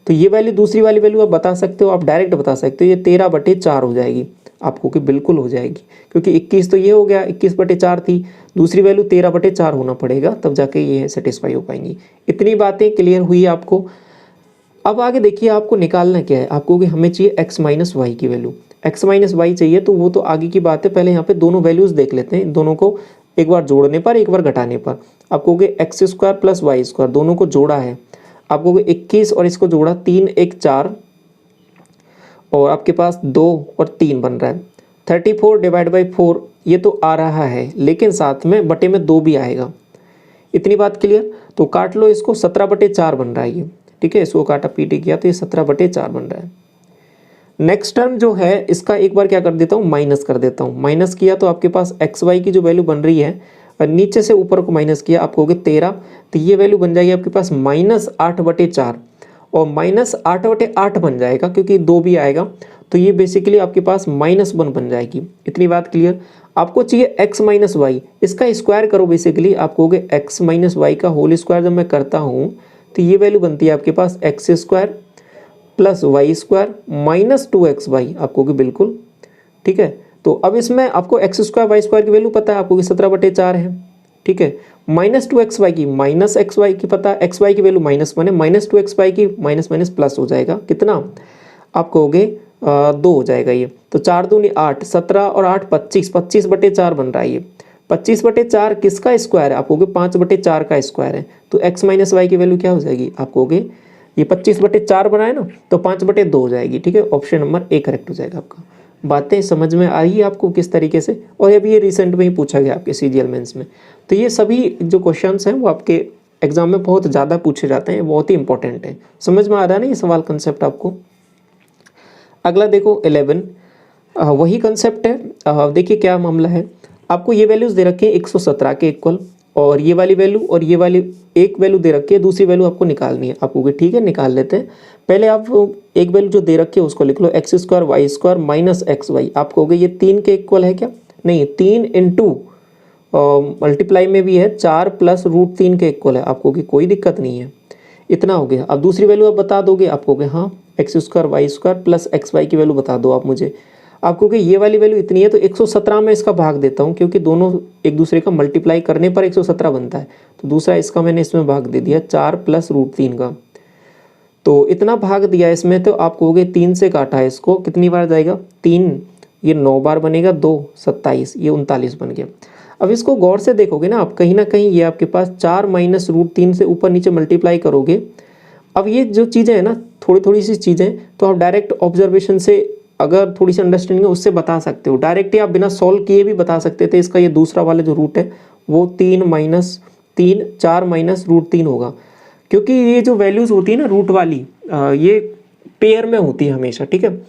तो ये वैल्यू दूसरी वाली वैल्यू आप बता सकते हो, आप डायरेक्ट बता सकते हो, ये 13/4 हो जाएगी आपको, कि बिल्कुल हो जाएगी, क्योंकि 21 तो ये हो गया, 21/4 थी, दूसरी वैल्यू 13/4 होना पड़ेगा, तब जाके ये सेटिस्फाई हो पाएंगी। इतनी बातें क्लियर हुई आपको। अब आगे देखिए आपको निकालना क्या है, आपको कि हमें चाहिए x माइनस वाई की वैल्यू, x माइनस वाई चाहिए, तो वो तो आगे की बात है। पहले यहाँ पे दोनों वैल्यूज़ देख लेते हैं, दोनों को एक बार जोड़ने पर एक बार घटाने पर। आपको कि x² प्लस y², दोनों को जोड़ा है, आपको 21 और इसको जोड़ा, 3 1 4, और आपके पास 2 और 3 बन रहा है, 34 डिवाइड बाई 4, ये तो आ रहा है, लेकिन साथ में बटे में 2 भी आएगा। इतनी बात क्लियर। तो काट लो इसको, 17/4 बन रहा है ये, ठीक है, इसको काटा पीटी किया तो ये 17/4 बन रहा है। नेक्स्ट टर्म जो है इसका एक बार क्या कर देता हूँ, माइनस कर देता हूँ। माइनस किया तो आपके पास XY की जो वैल्यू बन रही है, और नीचे से ऊपर को माइनस किया, आपको होगी 13, तो ये वैल्यू बन जाएगी आपके पास -8/4, और -8/8 बन जाएगा क्योंकि 2 भी आएगा, तो ये बेसिकली आपके पास -1 बन जाएगी। इतनी बात क्लियर। आपको चाहिए x माइनस वाई, इसका स्क्वायर करो, बेसिकली आपको होगे x माइनस वाई का होल स्क्वायर जब मैं करता हूँ तो ये वैल्यू बनती है आपके पास x² plus y² minus 2xy, आपको कि बिल्कुल ठीक है। तो अब इसमें आपको x² y² की वैल्यू पता है, आपको कि 17/4 है, ठीक है, माइनस 2xy की माइनस xy की पता है, xy की वैल्यू -1 है, माइनस 2xy की माइनस माइनस प्लस हो जाएगा, कितना आप कहोगे 2 हो जाएगा ये, तो 4 दूनी 8, 17 और 8 25, 25/4 बन रहा है ये। 25/4 किसका स्क्वायर है, आप कहोगे 5/4 का स्क्वायर है, तो x माइनस वाई की वैल्यू क्या हो जाएगी, आप कहोगे ये 25/4 बना है ना, तो 5/2 हो जाएगी, ठीक है, ऑप्शन नंबर ए करेक्ट हो जाएगा आपका। बातें समझ में आई आपको किस तरीके से, और अभी ये रिसेंट में ही पूछा गया आपके CGL मेंस में। तो ये सभी जो क्वेश्चंस हैं वो आपके एग्जाम में बहुत ज़्यादा पूछे जाते हैं, बहुत ही इंपॉर्टेंट है। समझ में आ रहा है ना ये सवाल कंसेप्ट आपको। अगला देखो 11, वही कंसेप्ट है। देखिए क्या मामला है, आपको ये वैल्यूज़ दे रखे हैं 117 के इक्वल, और ये वाली वैल्यू और ये वाली एक वैल्यू दे रखी है, दूसरी वैल्यू आपको निकालनी है। आपको ठीक है निकाल लेते हैं। पहले आप एक वैल्यू जो दे रखी है उसको लिख लो, x² y² माइनस XY। आप कहोगे ये 3 के इक्वल है क्या, नहीं, 3 इंटू मल्टीप्लाई में भी है 4 प्लस √3 के इक्वल है, आपको कि कोई दिक्कत नहीं है, इतना हो गया। अब दूसरी वैल्यू आप बता दोगे, आप कहोगे हाँ x² y² प्लस XY की वैल्यू बता दो आप मुझे। आपको कि ये वाली वैल्यू इतनी है, तो 117 में इसका भाग देता हूँ, क्योंकि दोनों एक दूसरे का मल्टीप्लाई करने पर 117 बनता है, तो दूसरा इसका मैंने इसमें भाग दे दिया 4 प्लस √3 का, तो इतना भाग दिया इसमें। तो आप कहोगे 3 से काटा है इसको, कितनी बार जाएगा 3, ये 9 बार बनेगा, 2 27, ये 39 बन गया। अब इसको गौर से देखोगे ना आप, कहीं ना कहीं ये आपके पास 4 माइनस √3 से ऊपर नीचे मल्टीप्लाई करोगे। अब ये जो चीज़ें हैं ना, थोड़ी थोड़ी सी चीज़ें, तो आप डायरेक्ट ऑब्जर्वेशन से अगर थोड़ी सी अंडरस्टैंडिंग है उससे बता सकते हो, डायरेक्ट ही आप बिना सॉल्व किए भी बता सकते थे। इसका ये दूसरा वाला जो रूट है वो 4 माइनस √3 होगा, क्योंकि ये जो वैल्यूज़ होती है ना रूट वाली, ये पेयर में होती है हमेशा, ठीक है।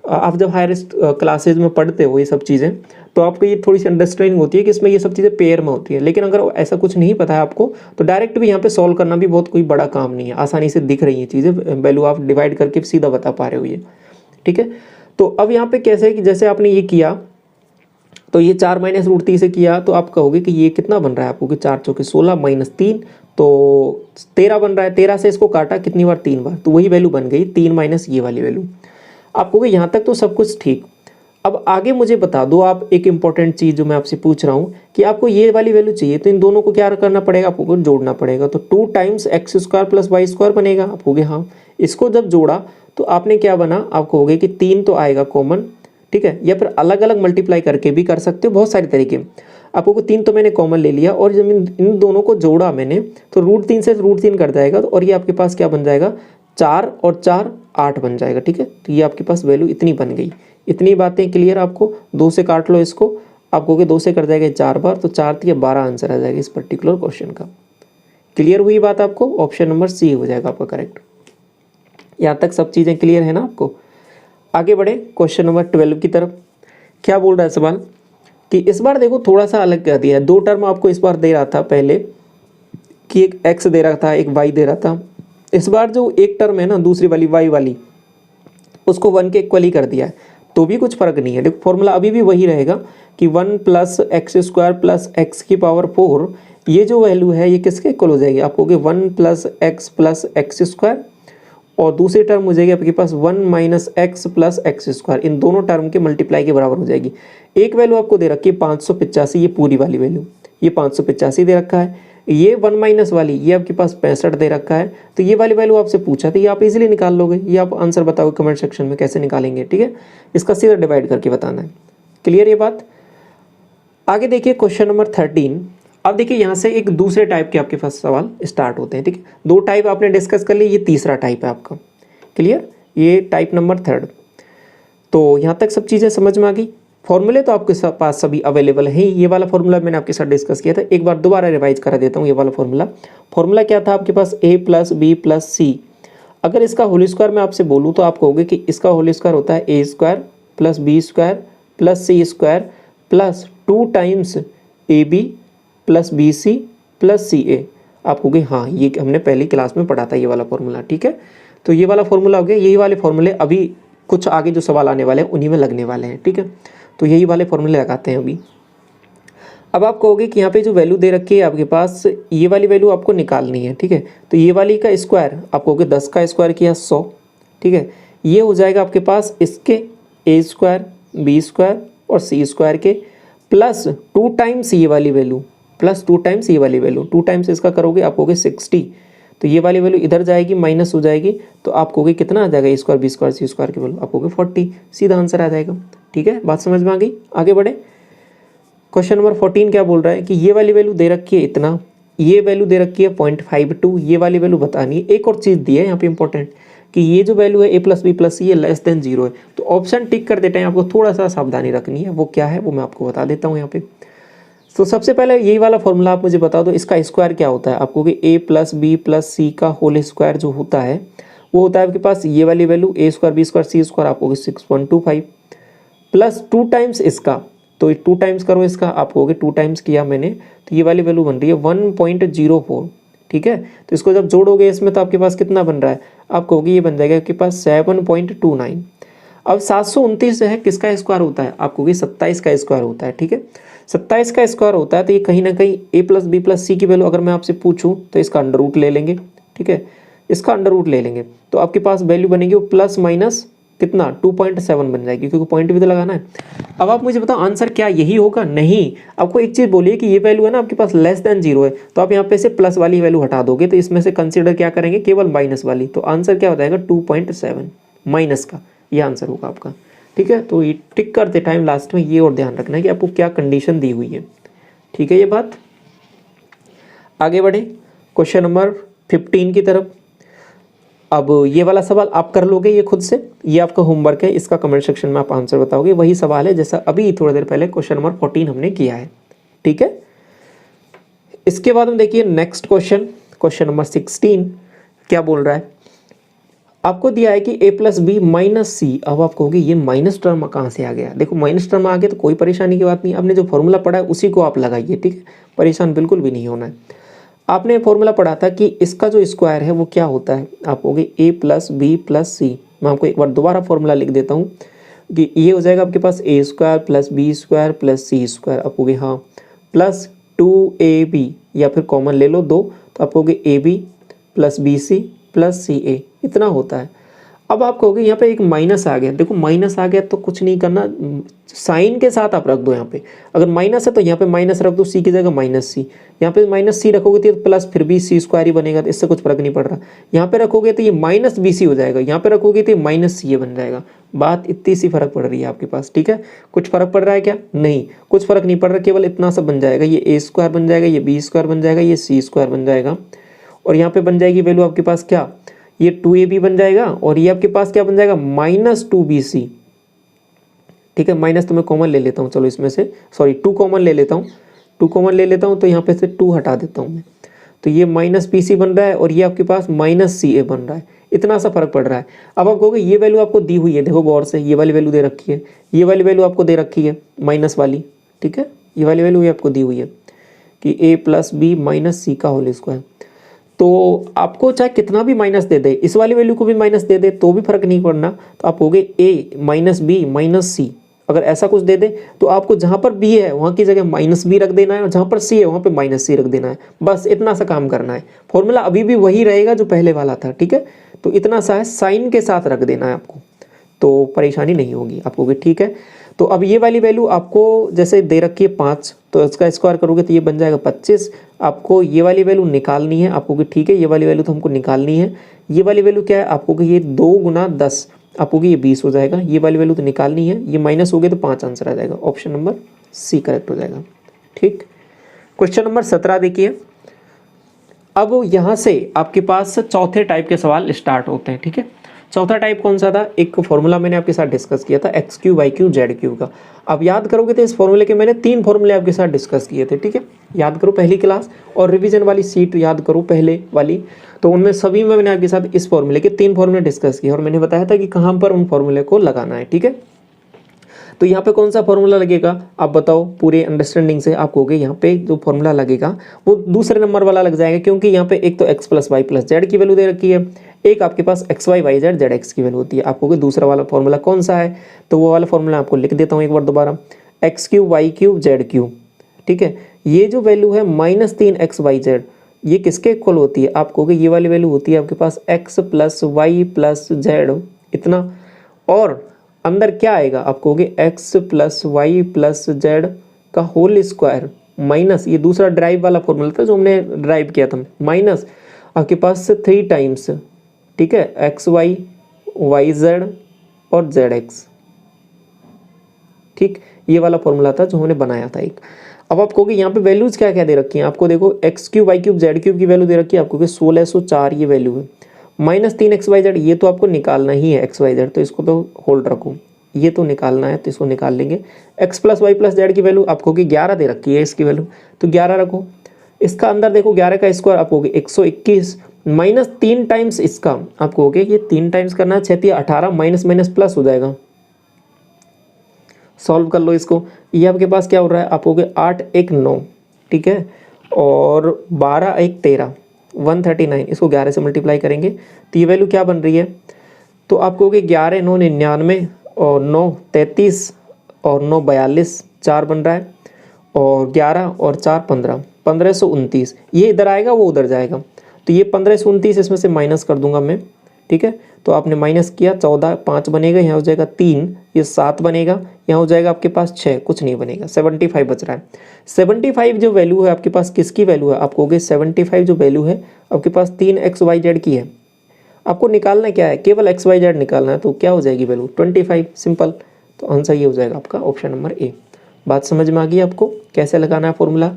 आप जब हायर क्लासेज में पढ़ते हो ये सब चीज़ें, तो आपको ये थोड़ी सी अंडरस्टैंडिंग होती है कि इसमें ये सब चीज़ें पेयर में होती है। लेकिन अगर ऐसा कुछ नहीं पता है आपको, तो डायरेक्ट भी यहाँ पे सॉल्व करना भी बहुत कोई बड़ा काम नहीं है, आसानी से दिख रही है चीज़ें, वैल्यू आप डिवाइड करके सीधा बता पा रहे हो ये, ठीक है। तो अब यहाँ पे कैसे है कि जैसे आपने ये किया, तो ये 4 माइनस √3 से किया, तो आप कहोगे कि ये कितना बन रहा है, आपको कि 4 चौके 16 माइनस 3, तो 13 बन रहा है। 13 से इसको काटा कितनी बार, 3 बार, तो वही वैल्यू बन गई 3 माइनस ये वाली वैल्यू। आप कहोगे यहाँ तक तो सब कुछ ठीक। अब आगे मुझे बता दो आप एक इंपॉर्टेंट चीज़ जो मैं आपसे पूछ रहा हूँ, कि आपको ये वाली वैल्यू चाहिए, तो इन दोनों को क्या करना पड़ेगा, आपको जोड़ना पड़ेगा। तो 2 टाइम्स x² प्लस y² बनेगा। आप कहोगे हाँ, इसको जब जोड़ा तो आपने क्या बना, आप कहोगे कि 3 तो आएगा कॉमन, ठीक है, या फिर अलग अलग मल्टीप्लाई करके भी कर सकते हो, बहुत सारे तरीके। आपको 3 तो मैंने कॉमन ले लिया, और जब इन दोनों को जोड़ा मैंने, तो √3 से √3 कर जाएगा, और ये आपके पास क्या बन जाएगा, 4 और 4 8 बन जाएगा, ठीक है। तो ये आपके पास वैल्यू इतनी बन गई। इतनी बातें क्लियर आपको। 2 से काट लो इसको, आप कहोगे 2 से कट जाएगा 4 बार, तो 4 3 12 आंसर आ जाएगा इस पर्टिकुलर क्वेश्चन का। क्लियर हुई बात आपको? ऑप्शन नंबर सी हो जाएगा आपका करेक्ट। यहाँ तक सब चीज़ें क्लियर है ना आपको? आगे बढ़े क्वेश्चन नंबर 12 की तरफ। क्या बोल रहा है सवाल कि इस बार देखो थोड़ा सा अलग कर दिया है। 2 टर्म आपको इस बार दे रहा था पहले कि एक x दे रहा था, एक y दे रहा था। इस बार जो एक टर्म है ना दूसरी वाली y वाली, उसको 1 के इक्वल ही कर दिया है, तो भी कुछ फर्क नहीं है। देखो फॉर्मूला अभी भी वही रहेगा कि 1 plus X square plus x की पावर 4, ये जो वैल्यू है ये किसके इक्वल हो जाएगी? आप कहोगे 1 प्लस एक्स स्क्वायर, और दूसरी टर्म हो जाएगी आपके पास 1 minus X plus X square. इन दोनों टर्म के मल्टीप्लाई के बराबर हो जाएगी। एक वैल्यू आपको दे रखी है 585, ये पूरी वाली वैल्यू, ये 585 दे रखा है। ये 1 माइनस वाली ये आपके पास 65 दे रखा है। तो ये वाली वैल्यू आपसे पूछा था, ये आप इजीली निकाल लोगे। ये आप आंसर बताओगे कमेंट सेक्शन में कैसे निकालेंगे, ठीक है? इसका सीधा डिवाइड करके बताना है। क्लियर ये बात? आगे देखिए क्वेश्चन नंबर 13। अब देखिए यहाँ से एक दूसरे टाइप के आपके पास सवाल स्टार्ट होते हैं, ठीक है? 2 टाइप आपने डिस्कस कर ली, ये तीसरा टाइप है आपका। क्लियर? ये टाइप नंबर 3। तो यहाँ तक सब चीज़ें समझ में आ गई। फॉर्मूले तो आपके पास सभी अवेलेबल हैं। ये वाला फॉर्मूला मैंने आपके साथ डिस्कस किया था, एक बार दोबारा रिवाइज करा देता हूँ। ये वाला फॉर्मूला क्या था आपके पास? a प्लस बी प्लस सी। अगर इसका होल स्क्वायर मैं आपसे बोलूँ तो आप कहोगे कि इसका होल स्क्वायर होता है a square plus B square plus C square plus 2 times A B plus B C plus C A. आप कहोगे हाँ ये हमने पहली क्लास में पढ़ा था ये वाला फॉर्मूला, ठीक है? तो ये वाला फॉर्मूला हो गया। यही वाले फॉर्मूले अभी कुछ आगे जो सवाल आने वाले हैं उन्हीं में लगने वाले हैं, ठीक है? तो यही वाले फॉर्मूले लगाते हैं अभी। अब आप कहोगे कि यहाँ पे जो वैल्यू दे रखी है आपके पास, ये वाली वैल्यू आपको निकालनी है, ठीक है? तो ये वाली का स्क्वायर आप कहोगे 10 का स्क्वायर किया 100, ठीक है? ये हो जाएगा आपके पास इसके a स्क्वायर बी स्क्वायर और सी स्क्वायर के प्लस 2 टाइम्स ये वाली वैल्यू प्लस 2 टाइम्स ये वाली वैल्यू। 2 टाइम्स इसका करोगे आप कहोगे 60, तो ये वाली वैल्यू इधर जाएगी माइनस हो जाएगी, तो आप कहोगे कितना आ जाएगा? a square B square C square की वैल्यू आप कहोगे 40। सीधा आंसर आ जाएगा, ठीक है? बात समझ में आ गई? आगे बढ़े। क्वेश्चन नंबर 14 क्या बोल रहा है कि ये वाली वैल्यू दे रखी है इतना, ये वैल्यू दे रखी है 0.52, ये वाली वैल्यू बतानी है। एक और चीज़ दी है यहाँ पे इंपॉर्टेंट कि ये जो वैल्यू है a प्लस बी प्लस सी ये लेस देन 0 है। तो ऑप्शन टिक कर देते हैं, आपको थोड़ा सा सावधानी रखनी है। वो क्या है वो मैं आपको बता देता हूँ यहाँ पे। तो सबसे पहले यही वाला फॉर्मूला आप मुझे बता दो, इसका स्क्वायर क्या होता है? आपको कि a plus B plus C का होल स्क्वायर जो होता है वो होता है आपके पास ये वाली value a square B square C square, आप कहोगे 6.25 प्लस 2 टाइम्स इसका, तो 2 टाइम्स करो इसका, आप कहोगे 2 टाइम्स किया मैंने, तो ये वाली वैल्यू बन रही है 1.04, ठीक है? तो इसको जब जोड़ोगे इसमें तो आपके पास कितना बन रहा है? आप कहोगे ये बन जाएगा आपके पास 7.29। अब 729 है किसका स्क्वायर होता है? आप कहोगे 27 का स्क्वायर होता है, ठीक है? 27 का स्क्वायर होता है, तो ये कहीं ना कहीं a प्लस बी प्लस सी की वैल्यू अगर मैं आपसे पूछूं तो इसका अंडर रूट ले लेंगे, ठीक है? इसका अंडर रूट ले लेंगे तो आपके पास वैल्यू बनेगी वो प्लस माइनस कितना 2.7 बन जाएगी, क्योंकि पॉइंट भी तो लगाना है। अब आप मुझे बताओ आंसर क्या यही होगा? नहीं, आपको एक चीज़ बोलिए कि ये वैल्यू है ना आपके पास लेस देन 0 है, तो आप यहाँ पे से प्लस वाली वैल्यू हटा दोगे, तो इसमें से कंसीडर क्या करेंगे? केवल माइनस वाली। तो आंसर क्या हो जाएगा? 2.7 माइनस का, ये आंसर होगा आपका, ठीक है? तो ये टिक करते टाइम लास्ट में ये और ध्यान रखना है कि आपको क्या कंडीशन दी हुई है, ठीक है? ये बात। आगे बढ़े क्वेश्चन नंबर 15 की तरफ। अब ये वाला सवाल आप कर लोगे ये खुद से, ये आपका होमवर्क है, इसका कमेंट सेक्शन में आप आंसर बताओगे। वही सवाल है जैसा अभी थोड़ी देर पहले क्वेश्चन नंबर 14 हमने किया है, ठीक है? इसके बाद हम देखिए नेक्स्ट क्वेश्चन नंबर 16 क्या बोल रहा है। आपको दिया है कि a प्लस बी माइनस सी। अब आप कहोगे ये माइनस टर्म कहाँ से आ गया? देखो माइनस टर्म आ गया तो कोई परेशानी की बात नहीं, आपने जो फॉर्मूला पढ़ा है उसी को आप लगाइए, ठीक है? परेशान बिल्कुल भी नहीं होना है। आपने फॉर्मूला पढ़ा था कि इसका जो स्क्वायर है वो क्या होता है? आप कहोगे a प्लस बी प्लस सी। मैं आपको एक बार दोबारा फॉर्मूला लिख देता हूँ कि ये हो जाएगा आपके पास a square plus B square plus C square. आप कहोगे हाँ प्लस 2ab, या फिर कॉमन ले लो 2, तो आप कहोगे ab plus B C plus C A, इतना होता है। अब आप कहोगे यहाँ पे एक माइनस आ गया। देखो माइनस आ गया तो कुछ नहीं करना, साइन के साथ आप रख दो। यहाँ पे अगर माइनस है तो यहाँ पे माइनस रख दो, सी की जगह माइनस सी। यहाँ पे माइनस सी रखोगे तो प्लस फिर भी सी स्क्वायर ही बनेगा, तो इससे कुछ फर्क नहीं पड़ रहा। यहाँ पे रखोगे तो ये माइनस बी सी हो जाएगा, यहाँ पे रखोगे तो ये माइनस सी ए बन जाएगा। बात इतनी सी फर्क पड़ रही है आपके पास, ठीक है? कुछ फर्क पड़ रहा है क्या? नहीं, कुछ फर्क नहीं पड़ रहा, केवल इतना सा बन जाएगा। ये ए स्क्वायर बन जाएगा, ये बी स्क्वायर बन जाएगा, ये सी स्क्वायर बन जाएगा, और यहाँ पे बन जाएगी वैल्यू आपके पास क्या? ये 2ab बन जाएगा, और ये आपके पास क्या बन जाएगा? -2bc। ठीक है। माइनस तो मैं कॉमन ले लेता हूँ, चलो इसमें से सॉरी 2 कॉमन ले लेता हूँ, 2 कॉमन ले लेता हूँ तो यहाँ पे से 2 हटा देता हूँ मैं, तो ये माइनस पी सी बन रहा है और ये आपके पास माइनस सी ए बन रहा है। इतना सा फर्क पड़ रहा है। अब आप कहोगे ये वैल्यू आपको दी हुई है, देखो गौर से, ये वाली वैल्यू दे रखी है, ये वाली वैल्यू आपको दे रखी है माइनस वाली, ठीक है, ये वाली वैल्यू ये आपको दी हुई है कि ए प्लस बी माइनस सी का होल स्क्वायर। तो आपको चाहे कितना भी माइनस दे दे, इस वाली वैल्यू को भी माइनस दे दे तो भी फर्क नहीं पड़ना, तो आप कहोगे ए माइनस बी माइनस सी। अगर ऐसा कुछ दे दे तो आपको जहाँ पर बी है वहाँ की जगह माइनस बी रख देना है और जहाँ पर सी है वहाँ पे माइनस सी रख देना है, बस इतना सा काम करना है। फॉर्मूला अभी भी वही रहेगा जो पहले वाला था, ठीक है। तो इतना सा है, साइन के साथ रख देना है आपको, तो परेशानी नहीं होगी आपको भी, ठीक है। तो अब ये वाली वैल्यू आपको जैसे दे रखी है 5, तो इसका स्क्वायर करोगे तो ये बन जाएगा 25। आपको ये वाली वैल्यू निकालनी है आपको कि ठीक है, ये वाली वैल्यू तो हमको निकालनी है। ये वाली वैल्यू क्या है आपको कि ये 2 गुना 10 आपको कि ये 20 हो जाएगा। ये वाली वैल्यू तो निकालनी है, ये माइनस हो गए तो 5 आंसर आ जाएगा। ऑप्शन नंबर सी करेक्ट हो जाएगा, ठीक। क्वेश्चन नंबर 17 देखिए। अब यहाँ से आपके पास चौथे टाइप के सवाल स्टार्ट होते हैं, ठीक है। चौथा टाइप कौन सा था, एक फॉर्मूला मैंने आपके साथ डिस्कस किया था X cube Y cube Z cube का। अब याद करोगे तो इस फॉर्मूले के मैंने 3 फॉर्मूले आपके साथ डिस्कस किए थे, ठीक है। याद करो पहली क्लास और रिवीजन वाली सीट याद करो पहले वाली, तो उनमें सभी में मैंने आपके साथ इस फॉर्मूले के 3 फॉर्मूले डिस्कस किए और मैंने बताया था कि कहाँ पर उन फॉर्मूले को लगाना है, ठीक है। तो यहाँ पे कौन सा फॉर्मूला लगेगा आप बताओ, पूरे अंडरस्टैंडिंग से आप कहोगे यहाँ पे जो फॉर्मूला लगेगा वो दूसरे नंबर वाला लग जाएगा, क्योंकि यहाँ पे एक तो X plus Y plus Z की वैल्यू दे रखी है, एक आपके पास X Y Y Z Z X की वैल्यू होती है। आप कहोगे दूसरा वाला फॉर्मूला कौन सा है, तो वो वाला फॉर्मूला आपको लिख देता हूँ एक बार दोबारा, X cube Y cube Z cube, ठीक है। ये जो वैल्यू है -3 एक्स वाई जेड, ये किसके इक्वल होती है, आप कहोगे ये वाली वैल्यू होती है आपके पास X plus Y plus Z इतना, और अंदर क्या आएगा आप कहोगे X plus Y plus Z का होल स्क्वायर माइनस, ये दूसरा ड्राइव वाला फॉर्मूला था जो हमने ड्राइव किया था, माइनस आपके पास 3 टाइम्स, ठीक है, एक्स वाई वाई जेड और जेड एक्स, ठीक। ये वाला फॉर्मूला था जो हमने बनाया था एक। अब आप कहोगे यहाँ पे वैल्यूज क्या क्या दे रखी हैं, आपको देखो X cube Y cube Z cube की वैल्यू दे रखी है आपको 1604 ये वैल्यू है, -3 एक्स वाई जेड ये तो आपको निकालना ही है एक्स वाई जेड, तो इसको तो होल्ड रखो, ये तो निकालना है तो इसको निकाल लेंगे। X plus Y plus Z की वैल्यू आपको कि 11 दे रखी है इसकी वैल्यू, तो 11 रखो। इसका अंदर देखो 11 का स्क्वायर आप कहोगे 121 माइनस 3 टाइम्स इसका, आप कहोगे ये 3 टाइम्स करना है, 6 18 माइनस माइनस प्लस हो जाएगा। सॉल्व कर लो इसको, ये आपके पास क्या हो रहा है आप कहोगे 8 1 9, ठीक है, और 12 1 13 139, इसको 11 से मल्टीप्लाई करेंगे तो ये वैल्यू क्या बन रही है, तो आप कहोगे 11 9 99 और 9 33 और 9 42 4 बन रहा है, और 11 और 4 15 1529, ये इधर आएगा वो उधर जाएगा, तो ये 1529 इसमें से माइनस कर दूंगा मैं, ठीक है। तो आपने माइनस किया 14 5 बनेगा, यहाँ हो जाएगा 3, ये 7 बनेगा, यहाँ हो जाएगा आपके पास 6, कुछ नहीं बनेगा, 75 बच रहा है। 75 जो वैल्यू है आपके पास किसकी वैल्यू है, आप कहोगे 75 जो वैल्यू है आपके पास 3 एक्स वाई जेड की है। आपको निकालना क्या है, केवल एक्स वाई जेड निकालना है, तो क्या हो जाएगी वैल्यू 25, सिंपल। तो आंसर ये हो जाएगा आपका ऑप्शन नंबर ए। बात समझ में आ गई आपको कैसे लगाना है फॉर्मूला।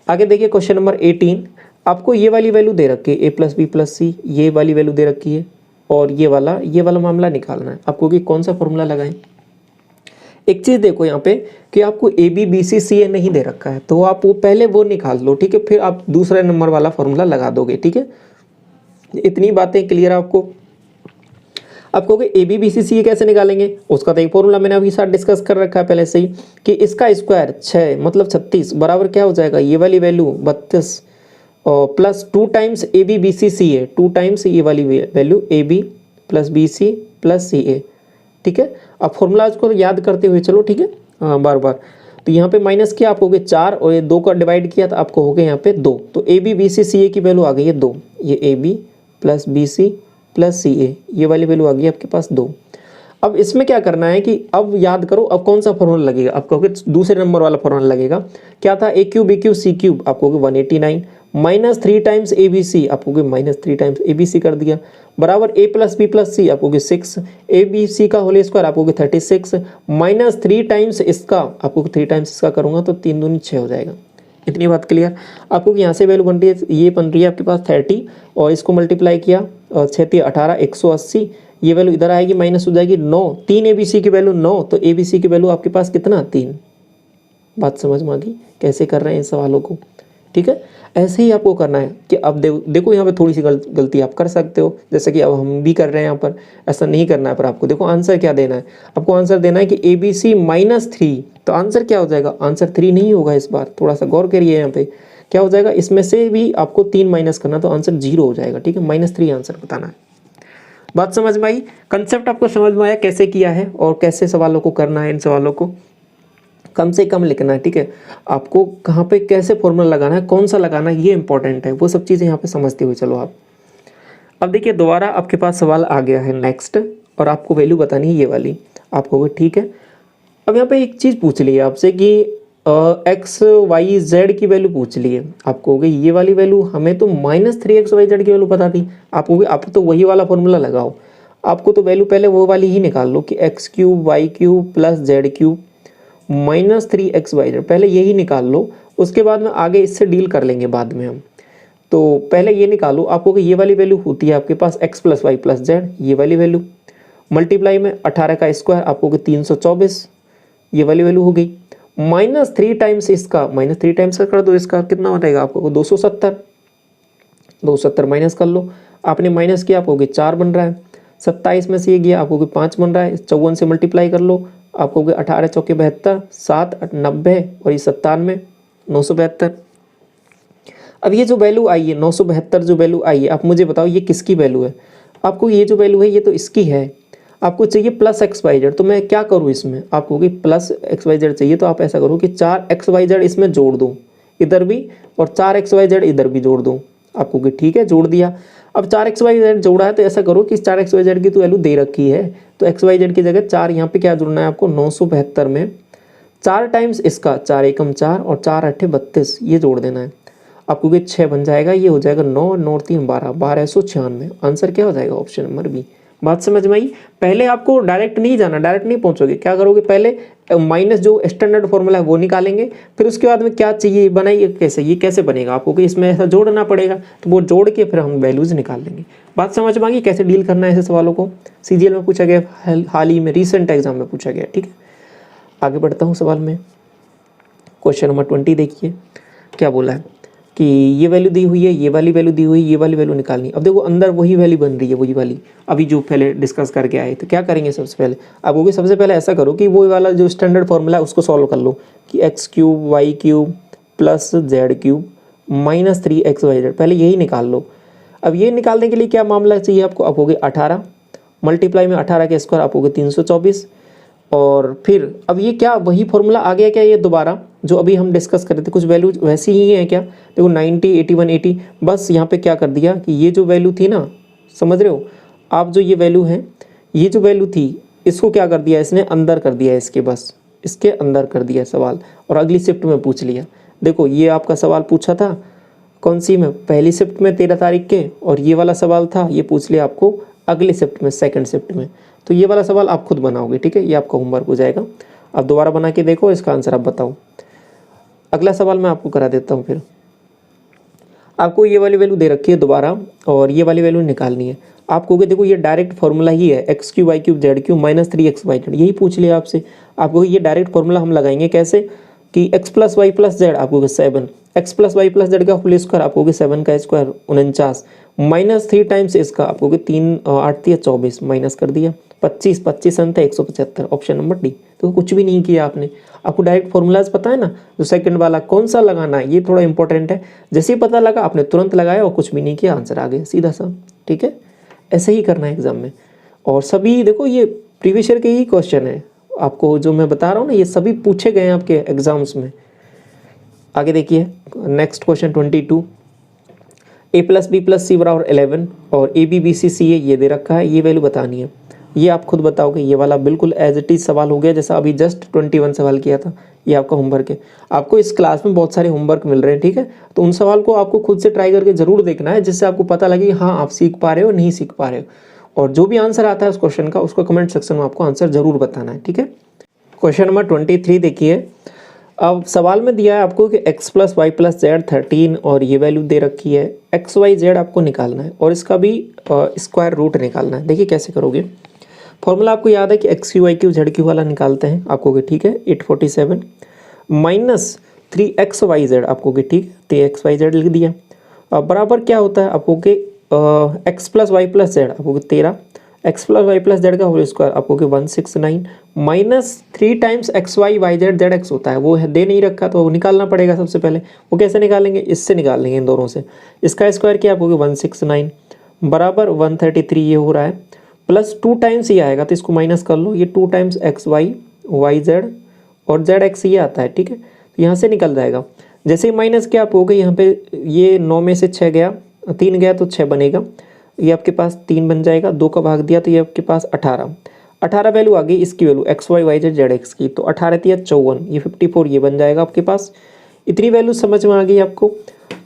आगे देखिए क्वेश्चन नंबर 18, आपको ये वाली वैल्यू दे रखी है ए प्लस बी प्लस सी, ये वाली वैल्यू दे रखी है और ये वाला मामला निकालना है आपको कि कौन सा फॉर्मूला लगाएं। एक चीज़ देखो यहाँ पे कि आपको ए बी बी सी सी ए नहीं दे रखा है, तो आप वो पहले वो निकाल लो, ठीक है, फिर आप दूसरे नंबर वाला फॉर्मूला लगा दोगे, ठीक है। इतनी बातें क्लियर है आपको। आप कहोगे ए बी बी सी सी ए कैसे निकालेंगे, उसका तो एक फॉर्मूला मैंने अभी साथ डिस्कस कर रखा है पहले से ही कि इसका स्क्वायर 6 मतलब 36 बराबर क्या हो जाएगा, ये वाली वैल्यू 32 और plus 2 times A B B C C A, 2 times ये वाली value A B plus B C plus C A, ठीक है। अब फॉर्मूलाज को याद करते हुए चलो, ठीक है, हाँ बार बार। तो यहाँ पे माइनस किया आप कहोगे 4 और ये 2 का डिवाइड किया तो आपको हो गया यहाँ पे 2, तो ए बी बी सी सी ए की वैल्यू आ गई है 2, ये A B plus B C plus C A, ये वाली वैल्यू आ गई आपके पास 2। अब इसमें क्या करना है कि अब याद करो अब कौन सा फॉर्मूला लगेगा, आप कहोगे दूसरे नंबर वाला फॉर्मूला लगेगा, क्या था A cube B cube C cube, आप कहोगे 189 minus 3 times A B C, आप कहोगे minus 3 times A B C कर दिया, बराबर A plus B plus C, आप कहोगे 6 ए बी सी का होल स्क्वायर, आप कहोगे 36 माइनस 3 टाइम्स इसका, आपको 3 टाइम्स इसका करूँगा तो 3 दूनी 6 हो जाएगा। इतनी बात क्लियर आपको। यहाँ से वैल्यू बन रही है, ये बन रही है आपके पास 30 और इसको मल्टीप्लाई किया और 6 18 180, ये वैल्यू इधर आएगी माइनस हो जाएगी 9, 3 ABC की वैल्यू 9, तो ABC की वैल्यू आपके पास कितना 3। बात समझ में आ गई कैसे कर रहे हैं इन सवालों को, ठीक है। ऐसे ही आपको करना है कि अब देखो यहाँ पे थोड़ी सी गलती आप कर सकते हो, जैसे कि अब हम भी कर रहे हैं यहाँ पर, ऐसा नहीं करना है। पर आपको देखो आंसर क्या देना है, आपको आंसर देना है कि ABC -3, तो आंसर क्या हो जाएगा, आंसर 3 नहीं होगा इस बार, थोड़ा सा गौर करिए यहाँ पे क्या हो जाएगा, इसमें से भी आपको 3 माइनस करना, तो आंसर 0 हो जाएगा, ठीक है। -3 आंसर बताना है। बात समझ में आई, कंसेप्ट आपको समझ में आया कैसे किया है और कैसे सवालों को करना है, इन सवालों को कम से कम लिखना है, ठीक है। आपको कहाँ पे कैसे फॉर्मूला लगाना है, कौन सा लगाना है, ये इंपॉर्टेंट है, वो सब चीज़ें यहाँ पे समझते हुए चलो आप। अब देखिए दोबारा आपके पास सवाल आ गया है नेक्स्ट, और आपको वैल्यू बतानी है ये वाली, आपको वो ठीक है। अब यहाँ पे एक चीज़ पूछ ली है आपसे कि एक्स वाई जेड की वैल्यू पूछ ली है, आपको हो गई ये वाली वैल्यू, हमें तो -3xyz की वैल्यू पता थी, आपको आप तो वही वाला फॉर्मूला लगाओ। आपको तो वैल्यू पहले वो वाली ही निकाल लो कि x³ y³ + z³ -3xyz, पहले यही निकाल लो, उसके बाद में आगे इससे डील कर लेंगे बाद में हम। तो पहले ये निकालो, आपको कि ये वाली वैल्यू होती है आपके पास x + y + z, ये वाली वैल्यू मल्टीप्लाई में 18 का स्क्वायर आपको कि 324, ये वाली वैल्यू हो गई। -3 टाइम्स इसका, -3 टाइम्स का कर दो, इसका कितना बनेगा आपको 270, 270 माइनस कर लो, आपने माइनस किया आपको कि 4 बन रहा है, 27 में से ये गया आपको कि 5 बन रहा है, 54 से मल्टीप्लाई कर लो, आपको कि 18 चौके 72, 7 8 90 और ये 97 972। अब ये जो वैल्यू आई है 972 जो वैल्यू आई है, आप मुझे बताओ ये किसकी वैल्यू है। आपको ये जो वैल्यू है ये तो इसकी है, आपको चाहिए +xyz, तो मैं क्या करूँ इसमें, आपको कि +xyz चाहिए, तो आप ऐसा करो कि 4xyz इसमें जोड़ दो इधर भी, और 4xyz इधर भी जोड़ दो, आपको कि ठीक है जोड़ दिया। अब 4xyz जोड़ा है तो ऐसा करो कि 4xyz की तो वैल्यू दे रखी है, तो xyz की जगह 4 यहाँ पे क्या जोड़ना है आपको 972 में 4 टाइम्स इसका 4 एकम 4 और 4 8 32, ये जोड़ देना है, आपको कि 6 बन जाएगा, ये हो जाएगा 9 9 3 12 1296। आंसर क्या हो जाएगा ऑप्शन नंबर बी। बात समझ में आई। पहले आपको डायरेक्ट नहीं जाना, डायरेक्ट नहीं पहुंचोगे, क्या करोगे पहले माइनस जो स्टैंडर्ड फॉर्मूला है वो निकालेंगे, फिर उसके बाद में क्या चाहिए बनाइए कैसे, ये कैसे बनेगा आपको कि इसमें ऐसा जोड़ना पड़ेगा, तो वो जोड़ के फिर हम वैल्यूज निकाल लेंगे। बात समझ में आ गई कैसे डील करना है ऐसे सवालों को, CGL में पूछा गया, हाल ही में रिसेंट एग्जाम में पूछा गया, ठीक है। आगे बढ़ता हूँ सवाल में, क्वेश्चन नंबर 20 देखिए क्या बोला है कि ये वैल्यू दी हुई है, ये वाली वैल्यू दी हुई है, ये वाली वैल्यू निकालनी। अब देखो अंदर वही वैल्यू बन रही है, वही वाली अभी जो पहले डिस्कस करके आए, तो क्या करेंगे सबसे पहले, आप वो सबसे पहले ऐसा करो कि वो वाला जो स्टैंडर्ड फॉर्मूला है उसको सॉल्व कर लो कि x³ y³ + z³ -3xyz, पहले यही निकाल लो। अब ये निकालने के लिए क्या मामला चाहिए आपको, आप हो गए 18 मल्टीप्लाई में 18 के स्क्वायर आप हो गए 324, और फिर अब ये क्या वही फॉर्मूला आ गया क्या, ये दोबारा जो अभी हम डिस्कस कर रहे थे कुछ वैल्यू वैसी ही है क्या, देखो 90 81 80, बस यहाँ पे क्या कर दिया कि ये जो वैल्यू थी ना, समझ रहे हो आप, जो ये वैल्यू है, ये जो वैल्यू थी इसको क्या कर दिया इसने अंदर कर दिया, इसके बस इसके अंदर कर दिया सवाल, और अगली शिफ्ट में पूछ लिया। देखो ये आपका सवाल पूछा था कौन सी में, पहली शिफ्ट में 13 तारीख के, और ये वाला सवाल था ये पूछ लिया आपको अगली शिफ्ट में, सेकंड शिफ्ट में। तो ये वाला सवाल आप खुद बनाओगे, ठीक है, ये आपका होमवर्क हो जाएगा। अब दोबारा बना के देखो, इसका आंसर आप बताओ। अगला सवाल मैं आपको करा देता हूँ। फिर आपको ये वाली वैल्यू दे रखी है दोबारा, और ये वाली वैल्यू निकालनी है। आप कहोगे देखो ये डायरेक्ट फॉर्मूला ही है, x³ y³ z³ -3xyz, यही पूछ लिया आपसे। आपको ये डायरेक्ट फॉर्मूला हम लगाएंगे कैसे कि x + y + z आपको 7, x + y + z का होल स्क्वायर आपको 7 का स्क्वायर 49, -3 टाइम्स इसका आपको 3 8 24 माइनस कर दिया 25 25 अंत 175, ऑप्शन नंबर डी। तो कुछ भी नहीं किया आपने, आपको डायरेक्ट फॉर्मूलाज पता है ना, जो सेकंड वाला कौन सा लगाना है ये थोड़ा इंपॉर्टेंट है। जैसे ही पता लगा आपने तुरंत लगाया और कुछ भी नहीं किया, आंसर आ गया सीधा सा, ठीक है। ऐसे ही करना है एग्जाम में। और सभी देखो ये प्रीवियस ईयर के ही क्वेश्चन है, आपको जो मैं बता रहा हूँ ना ये सभी पूछे गए हैं आपके एग्जाम्स में। आगे देखिए next question 22, a + b + c = 11 और a b b c c a ये दे रखा है, ये वैल्यू बतानी है। ये आप खुद बताओगे, ये वाला बिल्कुल एज इट इज सवाल हो गया जैसा अभी जस्ट 21 सवाल किया था। ये आपका होमवर्क है, आपको इस क्लास में बहुत सारे होमवर्क मिल रहे हैं, ठीक है। तो उन सवाल को आपको खुद से ट्राई करके जरूर देखना है, जिससे आपको पता लगे हाँ आप सीख पा रहे हो नहीं सीख पा रहे हो। और जो भी आंसर आता है उस क्वेश्चन का, उसको कमेंट सेक्शन में आपको आंसर जरूर बताना है, ठीक है। क्वेश्चन नंबर 23 देखिए, अब सवाल में दिया है आपको कि x plus Y plus Z 13 और ये वैल्यू दे रखी है, एक्स वाई जेड आपको निकालना है और इसका भी स्क्वायर रूट निकालना है। देखिए कैसे करोगे। फॉर्मूला आपको याद है कि X cube Y cube Z cube वाला निकालते हैं आपको कि ठीक है 847 माइनस 3xyz आपको कि ठीक है 3xyz लिख दिया। अब बराबर क्या होता है आपको कि x plus Y plus Z आपको कि 13, X plus Y plus Z का होल स्क्वायर आपको कि 169 minus 3 times X Y Y Z Z X होता है, वो है दे नहीं रखा तो वो निकालना पड़ेगा सबसे पहले। वो कैसे निकालेंगे, इससे निकाल लेंगे इन दोनों से। इसका स्क्वायर क्या आपको कि 169 बराबर 133 ये हो रहा है, प्लस 2 टाइम्स ये आएगा तो इसको माइनस कर लो, ये 2 times X Y Y Z और जेड एक्स ये आता है ठीक है, तो यहाँ से निकल जाएगा। जैसे ही माइनस क्या आप हो गई यहाँ पे ये 9 में से 6 गया, 3 गया तो 6 बनेगा, ये आपके पास 3 बन जाएगा, 2 का भाग दिया तो ये आपके पास 18 वैल्यू आ गई इसकी value X Y Y Z Z X की, तो 18 तिया 54, ये 54 ये बन जाएगा आपके पास। इतनी वैल्यू समझ में आ गई आपको।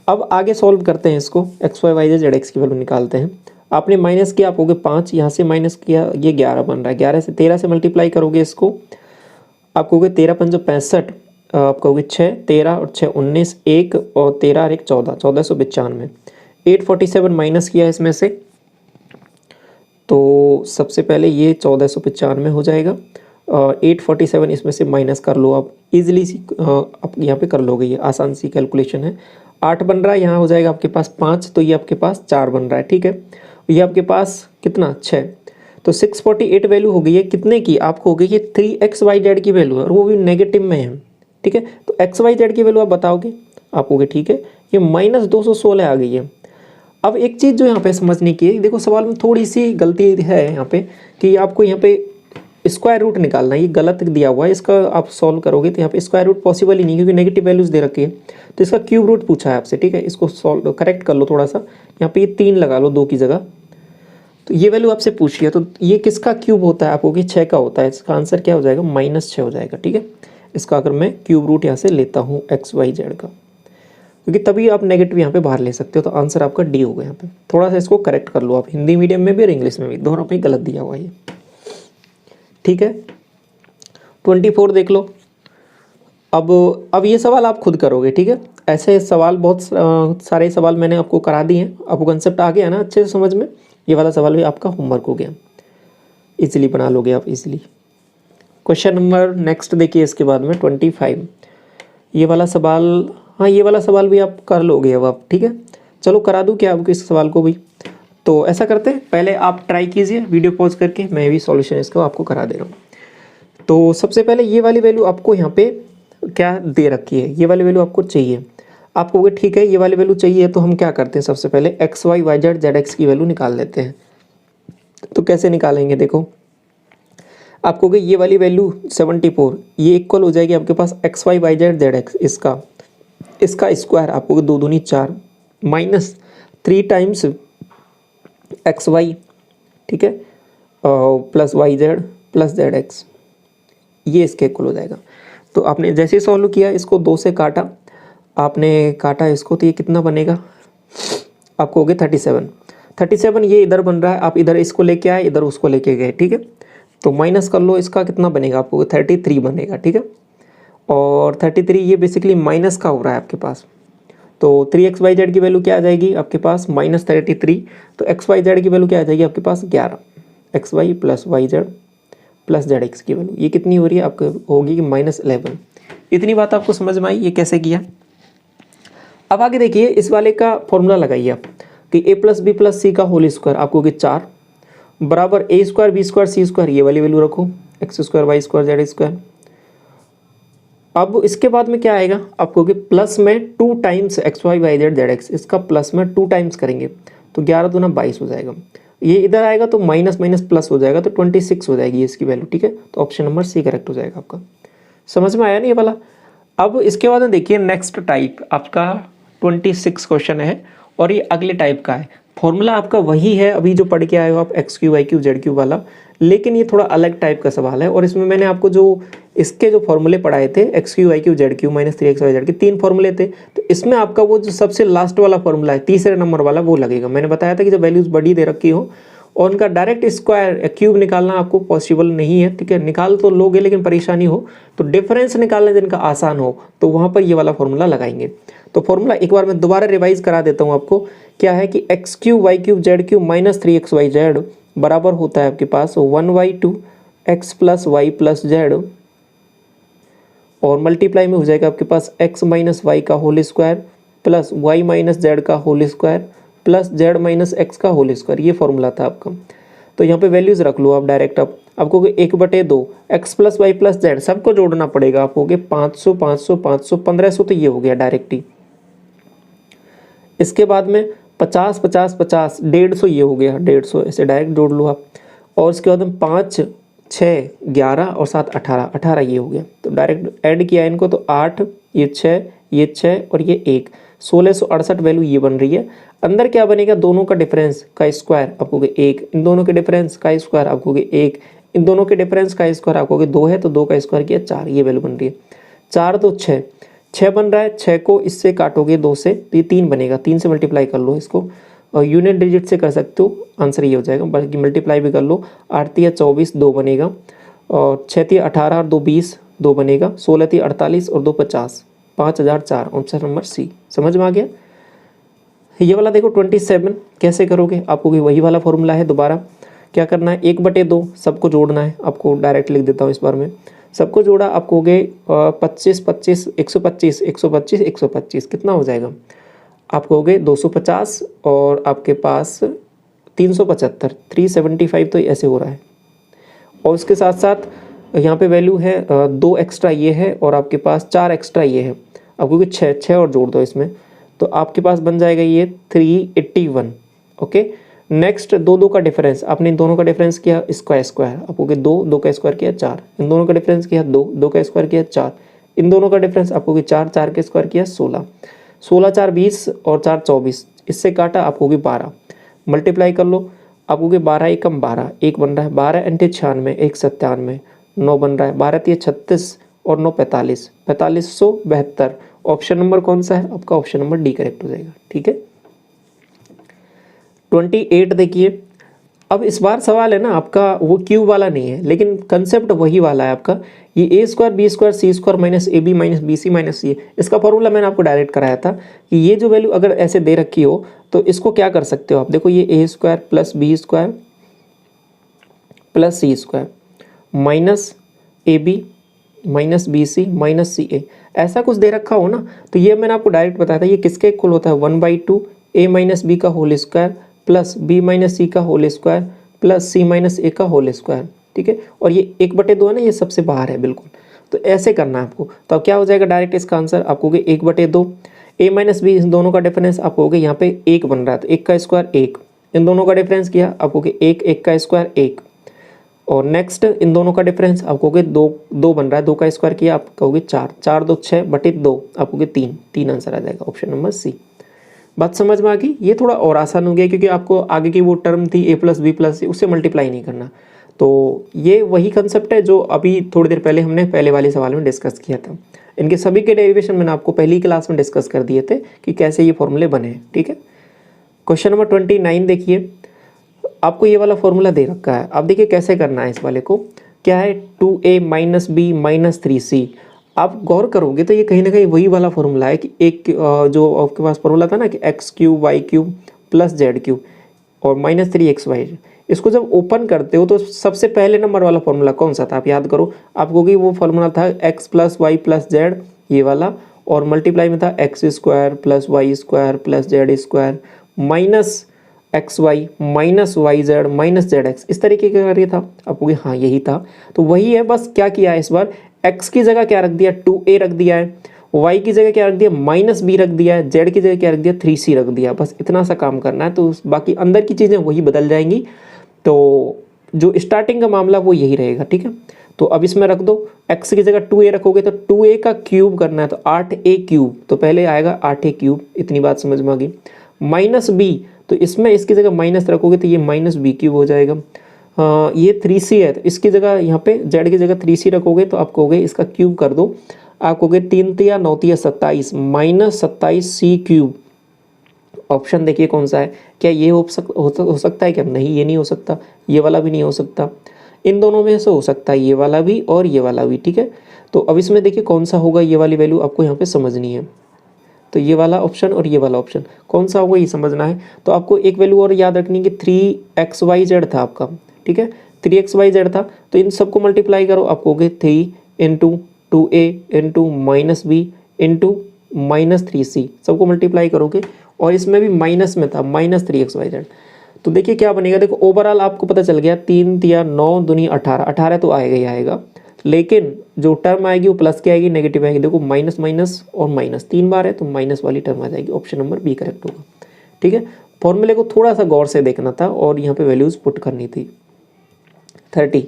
अब आगे सॉल्व करते हैं इसको, X Y Y Z Z X की वैल्यू निकालते हैं। आपने माइनस किया आप हो गए 5, यहाँ से माइनस किया ये 11 बन रहा है, 11 से 13 से मल्टीप्लाई करोगे इसको आपको हो गए 13 पंजो 65, आपका हो गया 6, 13 और 6 19, 1 और 13 और 1 14, 1495। 847 माइनस किया इसमें से तो सबसे पहले ये 1495 हो जाएगा। 847 इसमें से माइनस कर लो आप, इजीली सी आप यहाँ पे कर लोगे, ये आसान सी कैलकुलेशन है। 8 बन रहा है, यहाँ हो जाएगा आपके पास 5, तो ये आपके पास 4 बन रहा है ठीक है। ये आपके पास कितना 6, तो 648 वैल्यू हो गई है कितने की, आपको हो गई है 3xyz की वैल्यू है और वो भी नेगेटिव में है ठीक है। तो xyz की वैल्यू आप बताओगे, आप हो गए ठीक है, ये -216 आ गई है। अब एक चीज़ जो यहाँ पे समझने की है, देखो सवाल में थोड़ी सी गलती है यहाँ पे कि आपको यहाँ पे स्क्वायर रूट निकालना है, ये गलत दिया हुआ है, इसका आप सॉल्व करोगे तो यहाँ पे स्क्वायर रूट पॉसिबल ही नहीं क्योंकि नेगेटिव वैल्यूज दे रखी है, तो इसका क्यूब रूट पूछा है आपसे ठीक है। इसको सॉल्व करेक्ट कर लो थोड़ा सा, यहाँ पे ये 3 लगा लो 2 की जगह, तो ये वैल्यू आपसे पूछी है तो ये किसका क्यूब होता है, आपको कि 6 का होता है, इसका आंसर क्या हो जाएगा -6 हो जाएगा ठीक है। इसका अगर मैं क्यूब रूट यहाँ से लेता हूँ एक्स वाई जेड का, क्योंकि तभी आप नेगेटिव यहाँ पे बाहर ले सकते हो, तो आंसर आपका डी होगा। यहाँ पे थोड़ा सा इसको करेक्ट कर लो आप, हिंदी मीडियम में भी और इंग्लिश में भी, दोनों पे गलत दिया हुआ है ये ठीक है। 24 देख लो। अब ये सवाल आप खुद करोगे ठीक है। ऐसे सवाल बहुत सारे सवाल मैंने आपको करा दिए हैं, आपको कंसेप्ट आ गया ना अच्छे से समझ में। ये वाला सवाल भी आपका होमवर्क हो गया, इजीली बना लोगे आप इजीली। क्वेश्चन नंबर नेक्स्ट देखिए इसके बाद में 25, ये वाला सवाल, हाँ ये वाला सवाल भी आप कर लोगे अब आप ठीक है। चलो करा दूँ क्या आपको इस सवाल को भी, तो ऐसा करते हैं पहले आप ट्राई कीजिए वीडियो पॉज करके, मैं भी सॉल्यूशन इसका आपको करा दे रहा हूँ। तो सबसे पहले ये वाली वैल्यू आपको यहाँ पे क्या दे रखी है, ये वाली वैल्यू आपको चाहिए, आपको वो ठीक है ये वाली वैल्यू चाहिए, तो हम क्या करते हैं सबसे पहले X Y Y Z Z X की वैल्यू निकाल लेते हैं। तो कैसे निकालेंगे, देखो आपको ये वाली वैल्यू 74 ये इक्वल हो जाएगी आपके पास X Y Y Z Z X, इसका स्क्वायर आपको 2 दूनी 4 माइनस 3 टाइम्स एक्स वाई ठीक है plus Y Z plus Z X, ये इसके इक्वल हो जाएगा। तो आपने जैसे ही सॉल्व किया इसको 2 से काटा, आपने काटा इसको तो ये कितना बनेगा, आपको हो गया 37 ये इधर बन रहा है, आप इधर इसको लेके आए इधर उसको लेके गए ठीक है, तो माइनस कर लो, इसका कितना बनेगा आपको 33 बनेगा ठीक है। और 33 ये बेसिकली माइनस का हो रहा है आपके पास, तो 3xyz की वैल्यू क्या आ जाएगी आपके पास -33, तो xyz की वैल्यू क्या आ जाएगी आपके पास 11, X Y plus Y Z plus Z X की वैल्यू ये कितनी हो रही है आपको होगी कि -11। इतनी बात आपको समझ में आई ये कैसे किया। अब आगे देखिए इस वाले का फॉर्मूला लगाइए आप कि a plus B plus C का होल स्क्वायर आपको कि 4 बराबर a square B square C square, ये वाली वैल्यू रखो X square Y square Z square. अब इसके बाद में क्या आएगा आपको कि प्लस में 2 times X Y Y Z Z X, इसका प्लस में 2 टाइम्स करेंगे तो 11 दूना 22 हो जाएगा, ये इधर आएगा तो माइनस माइनस प्लस हो जाएगा तो 26 हो जाएगी इसकी वैल्यू ठीक है। तो ऑप्शन नंबर सी करेक्ट हो जाएगा आपका। समझ में आया नहीं ये वाला। अब इसके बाद में देखिए नेक्स्ट टाइप आपका 26 क्वेश्चन है और ये अगले टाइप का है। फॉर्मूला आपका वही है अभी जो पढ़ के आए हो आप X cube Y cube Z cube वाला, लेकिन ये थोड़ा अलग टाइप का सवाल है और इसमें मैंने आपको जो इसके जो फॉर्मूले पढ़ाए थे X cube Y cube Z cube -3xyz के 3 फॉर्मूले थे, तो इसमें आपका वो जो सबसे लास्ट वाला फॉर्मूला है तीसरे नंबर वाला वो लगेगा। मैंने बताया था कि जब वैल्यूज बड़ी दे रखी हो और उनका डायरेक्ट स्क्वायर क्यूब निकालना आपको पॉसिबल नहीं है, ठीक है। निकाल तो लोगे लेकिन परेशानी हो तो डिफरेंस निकालना जिनका आसान हो तो वहाँ पर ये वाला फॉर्मूला लगाएंगे। तो फॉर्मूला एक बार मैं दोबारा रिवाइज करा देता हूँ आपको। क्या है कि x cube Y cube Z cube minus 3xyz बराबर होता है आपके पास 1/2 x plus Y plus Z, और मल्टीप्लाई में हो जाएगा आपके पास x माइनस वाई का whole square plus Y minus Z का whole square plus Z minus X का होल स्क्वायर। ये फॉर्मूला था आपका। तो यहाँ पे वैल्यूज रख लो आप डायरेक्ट। आप आपको 1/2 x plus Y plus Z सबको जोड़ना पड़ेगा। आपको 500 500 500 1500 तो ये हो गया डायरेक्ट ही। इसके बाद में 50 50 50 150 ये हो गया 150, ऐसे डायरेक्ट जोड़ लो आप। और उसके बाद में 5 6 11 और 7 18 18 ये हो गया। तो डायरेक्ट ऐड किया इनको तो 8 ये 6 और ये 1 1668 वैल्यू ये बन रही है। अंदर क्या बनेगा, दोनों का डिफरेंस का स्क्वायर आपको 1, इन दोनों के डिफरेंस का स्क्वायर आपको 1, इन दोनों के डिफरेंस का स्क्वायर आपको 2 है तो 2 का स्क्वायर किया 4, ये वैल्यू बन रही है। 4 तो 6 बन रहा है। 6 को इससे काटोगे 2 से तो ये 3 बनेगा। 3 से मल्टीप्लाई कर लो इसको, और यूनिट डिजिट से कर सकते हो, आंसर ये हो जाएगा। बल्कि मल्टीप्लाई भी कर लो। 8 तिया 24 2 बनेगा, और 6 तिया 18 और 2 20 2 बनेगा, 16 तिया 48 और 2 50 5004। Option number C. समझ में आ गया। ये वाला देखो 27 कैसे करोगे, आपको वही वाला फॉर्मूला है। दोबारा क्या करना है, 1/2 सबको जोड़ना है। आपको डायरेक्ट लिख देता हूँ इस बार में। सबको जोड़ा आपको हो गए 25 25 125 125 125, कितना हो जाएगा आपको हो गए 250, और आपके पास 375 375 तो ऐसे हो रहा है। और उसके साथ साथ यहाँ पे वैल्यू है 2 एक्स्ट्रा ये है, और आपके पास 4 एक्स्ट्रा ये है। आपको 6 और जोड़ दो इसमें, तो आपके पास बन जाएगा ये 381। ओके, नेक्स्ट 2 का डिफरेंस, आपने इन दोनों का डिफरेंस किया स्क्वायर स्क्वायर, आपको 2 का स्क्वायर किया 4, इन दोनों का डिफरेंस किया 2 का स्क्वायर किया 4, इन दोनों का डिफरेंस आपको 4 के स्क्वायर किया 16, 16 4 20 और 4 24, इससे काटा आपको 12। मल्टीप्लाई कर लो, आपको 12 एकम 12, 1 बन रहा है, 12 × 96 1 97, 9 बन रहा है, 12 तिया 36 और 9 45 4572। ऑप्शन नंबर कौन सा है आपका, ऑप्शन नंबर डी करेक्ट हो जाएगा। ठीक है। 28 देखिए। अब इस बार सवाल है ना आपका वो क्यूब वाला नहीं है, लेकिन कंसेप्ट वही वाला है आपका। ये a² b² c² minus ab minus bc minus c, इसका फॉर्मूला मैंने आपको डायरेक्ट कराया था कि ये जो वैल्यू अगर ऐसे दे रखी हो तो इसको क्या कर सकते हो आप। देखो ये a² plus b² plus c² minus ab minus bc minus ca, ऐसा कुछ दे रखा हो ना, तो ये मैंने आपको डायरेक्ट बताया था ये किसके इक्वल होता है, 1/2 a माइनस b का whole square plus b minus c का whole square plus c minus a का होल स्क्वायर। ठीक है, और ये 1/2 है ना, ये सबसे बाहर है बिल्कुल। तो ऐसे करना है आपको। तो अब क्या हो जाएगा डायरेक्ट इसका आंसर आपको 1/2 a माइनस b, इन दोनों का डिफरेंस आपको हो गया यहाँ पे 1 बन रहा है, तो 1 का स्क्वायर 1, इन दोनों का डिफरेंस किया आपको 1 का स्क्वायर 1, और नेक्स्ट इन दोनों का डिफरेंस आपको 2 बन रहा है, 2 का स्क्वायर किया आप कहोगे 4, 4 2 6/2 आपको 3 आंसर आ जाएगा, ऑप्शन नंबर सी। बात समझ में आ गई। ये थोड़ा और आसान हो गया क्योंकि आपको आगे की वो टर्म थी a प्लस बी प्लस सी, उससे मल्टीप्लाई नहीं करना। तो ये वही कंसेप्ट है जो अभी थोड़ी देर पहले हमने पहले वाले सवाल में डिस्कस किया था। इनके सभी के डेरिवेशन मैंने आपको पहली क्लास में डिस्कस कर दिए थे कि कैसे ये फॉर्मूले बने हैं। ठीक है। क्वेश्चन नंबर 29 देखिए। आपको ये वाला फॉर्मूला दे रखा है। अब देखिए कैसे करना है इस वाले को। क्या है 2a minus B minus 3c। आप गौर करोगे तो ये कहीं ना कहीं वही वाला फॉर्मूला है कि एक जो आपके पास फॉर्मूला था ना कि x³ y³ प्लस z³ और माइनस 3xy, इसको जब ओपन करते हो तो सबसे पहले नंबर वाला फॉर्मूला कौन सा था आप याद करो। आपको कि वो फॉर्मूला था x plus Y plus Z, ये वाला, और मल्टीप्लाई में था x² plus y² plus z² minus xy minus yz minus zx, इस तरीके का कार्य था आपको। हाँ यही था। तो वही है, बस क्या किया है इस बार, x की जगह क्या रख दिया 2a रख दिया है, y की जगह क्या रख दिया माइनस b रख दिया है, z की जगह क्या रख दिया 3c रख दिया। बस इतना सा काम करना है, तो बाकी अंदर की चीज़ें वही बदल जाएंगी। तो जो स्टार्टिंग का मामला वो यही रहेगा। ठीक है। तो अब इसमें रख दो, x की जगह 2a रखोगे तो 2a का क्यूब करना है, तो 8a³, तो पहले आएगा 8a³, इतनी बात समझ में आ गई। माइनस b, तो इसमें इसकी जगह माइनस रखोगे तो ये माइनस b³ हो जाएगा। ये 3c है, तो इसकी जगह यहाँ पे z की जगह 3c रखोगे तो आप कहोगे इसका क्यूब कर दो, आप कहोगे 3 तिया 9 तिया 27 माइनस 27c³ ऑप्शन देखिए कौन सा है, क्या ये हो सकता है क्या? नहीं, ये नहीं हो सकता, ये वाला भी नहीं हो सकता, इन दोनों में से हो सकता है ये वाला भी और ये वाला भी, ठीक है। तो अब इसमें देखिए कौन सा होगा, ये वाली वैल्यू आपको यहाँ पे समझनी है। तो ये वाला ऑप्शन और ये वाला ऑप्शन कौन सा होगा ये समझना है। तो आपको एक वैल्यू और याद रखनी है कि 3xyz था आपका, ठीक है, 3xyz था। तो इन सबको मल्टीप्लाई करो, आपको हो गए 3 into 2a into -b into -3c, सबको मल्टीप्लाई करोगे और इसमें भी माइनस में था -3xyz। तो देखिए क्या बनेगा, देखो ओवरऑल आपको पता चल गया 3 तिया 9 दूनी 18, 18 तो आएगा ही आएगा, लेकिन जो टर्म आएगी वो प्लस की आएगी, नेगेटिव आएगी। देखो माइनस माइनस और माइनस 3 बार है तो माइनस वाली टर्म आ जाएगी, ऑप्शन नंबर बी करेक्ट होगा, ठीक है। फॉर्मूले को थोड़ा सा गौर से देखना था और यहाँ पे वैल्यूज पुट करनी थी। 30।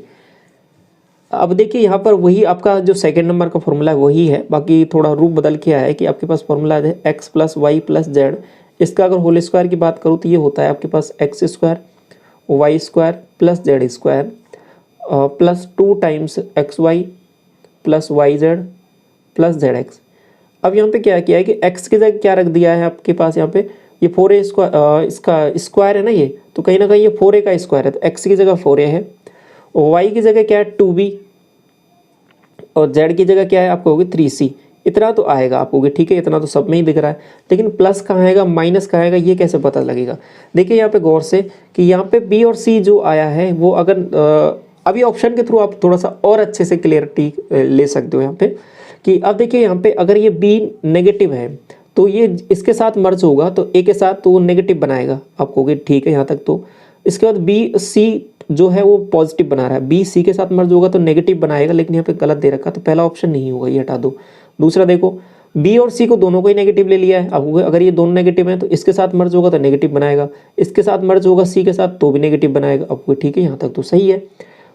अब देखिए यहाँ पर वही आपका जो सेकंड नंबर का फॉर्मूला है वही है, बाकी थोड़ा रूप बदल के आया है कि आपके पास फॉर्मूला है x plus Y plus Z. इसका अगर होल स्क्वायर की बात करूँ तो ये होता है आपके पास X square Y square plus Z square plus 2 times X Y plus Y Z plus Z X. अब यहाँ पे क्या किया है कि x की जगह क्या रख दिया है आपके पास, यहाँ पे ये 4a स्क्वायर, इसका स्क्वायर है ना ये, तो कहीं ना कहीं ये 4a का स्क्वायर है, तो x की जगह 4a है, और y की जगह क्या है 2b, और z की जगह क्या है आपको होगी 3c। इतना तो आएगा आपको, ठीक है, इतना तो सब में ही दिख रहा है, लेकिन प्लस कहाँ आएगा माइनस कहाँ आएगा ये कैसे पता लगेगा। देखिए यहाँ पे गौर से कि यहाँ पे b और c जो आया है वो अगर अभी ऑप्शन के थ्रू आप थोड़ा सा और अच्छे से क्लियरिटी ले सकते हो यहाँ पे कि अब देखिए यहाँ पे अगर ये b नेगेटिव है तो ये इसके साथ मर्ज होगा तो a के साथ तो वो नेगेटिव बनाएगा, आपको ठीक है यहाँ तक। तो इसके बाद b c जो है वो पॉजिटिव बना रहा है, बी सी के साथ मर्ज होगा तो नेगेटिव बनाएगा, लेकिन यहाँ पे गलत दे रखा, तो पहला ऑप्शन नहीं होगा, ये हटा दो। दूसरा देखो बी और सी को दोनों को ही नेगेटिव ले लिया है, अब अगर ये दोनों नेगेटिव हैं तो इसके साथ मर्ज होगा तो नेगेटिव बनाएगा, इसके साथ मर्ज होगा सी के साथ तो भी नेगेटिव बनाएगा, आपको ठीक है यहाँ तक तो सही है।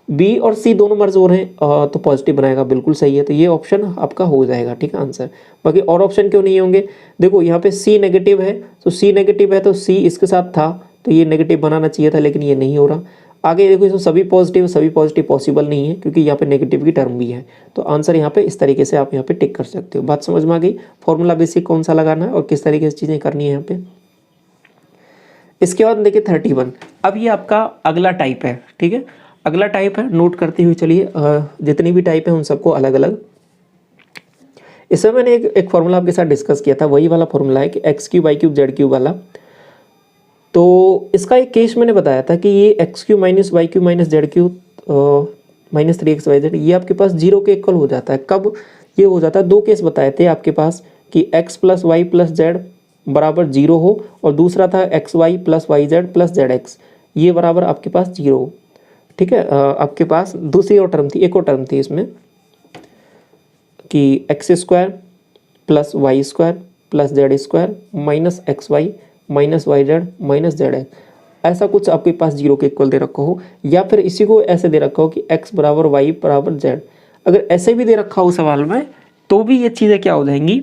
बी और सी दोनों मर्ज हो रहे हैं तो पॉजिटिव बनाएगा, बिल्कुल सही है, तो ये ऑप्शन आपका हो जाएगा, ठीक है आंसर। बाकी और ऑप्शन क्यों नहीं होंगे, देखो यहाँ पे सी नेगेटिव है तो सी नेगेटिव है तो सी इसके साथ था तो ये नेगेटिव बनाना चाहिए था, लेकिन ये नहीं हो रहा। आगे देखो इसमें सभी पॉजिटिव पॉसिबल नहीं है क्योंकि यहाँ पे नेगेटिव की टर्म भी है, तो आंसर यहाँ पे इस तरीके से आप यहाँ पे टिक कर सकते हो। बात समझ में आ गई, फॉर्मूला बेसिक कौन सा लगाना है और किस तरीके से चीज़ें करनी है यहाँ पे। इसके बाद देखिए 31। अब ये आपका अगला टाइप है, ठीक है, अगला टाइप है, नोट करते हुए चलिए, जितनी भी टाइप है उन सबको अलग अलग। इसमें मैंने एक फॉर्मूला आपके साथ डिस्कस किया था, वही वाला फॉर्मूला है कि x cube Y cube Z cube वाला। तो इसका एक केस मैंने बताया था कि ये X cube minus Y cube minus Z cube minus 3xyz ये आपके पास 0 के इक्वल हो जाता है। कब ये हो जाता है, दो केस बताए थे आपके पास कि x plus Y plus Z बराबर 0 हो, और दूसरा था X Y plus Y Z plus Z X ये बराबर आपके पास 0 हो, ठीक है। आपके पास दूसरी और टर्म थी, एक और टर्म थी इसमें कि X square plus Y square plus Z square minus X Y minus Y Z minus Z X, ऐसा कुछ आपके पास 0 के इक्वल दे रखा हो, या फिर इसी को ऐसे दे रखा हो कि x बराबर वाई बराबर जेड। अगर ऐसे भी दे रखा हो सवाल में तो भी ये चीज़ें क्या हो जाएंगी,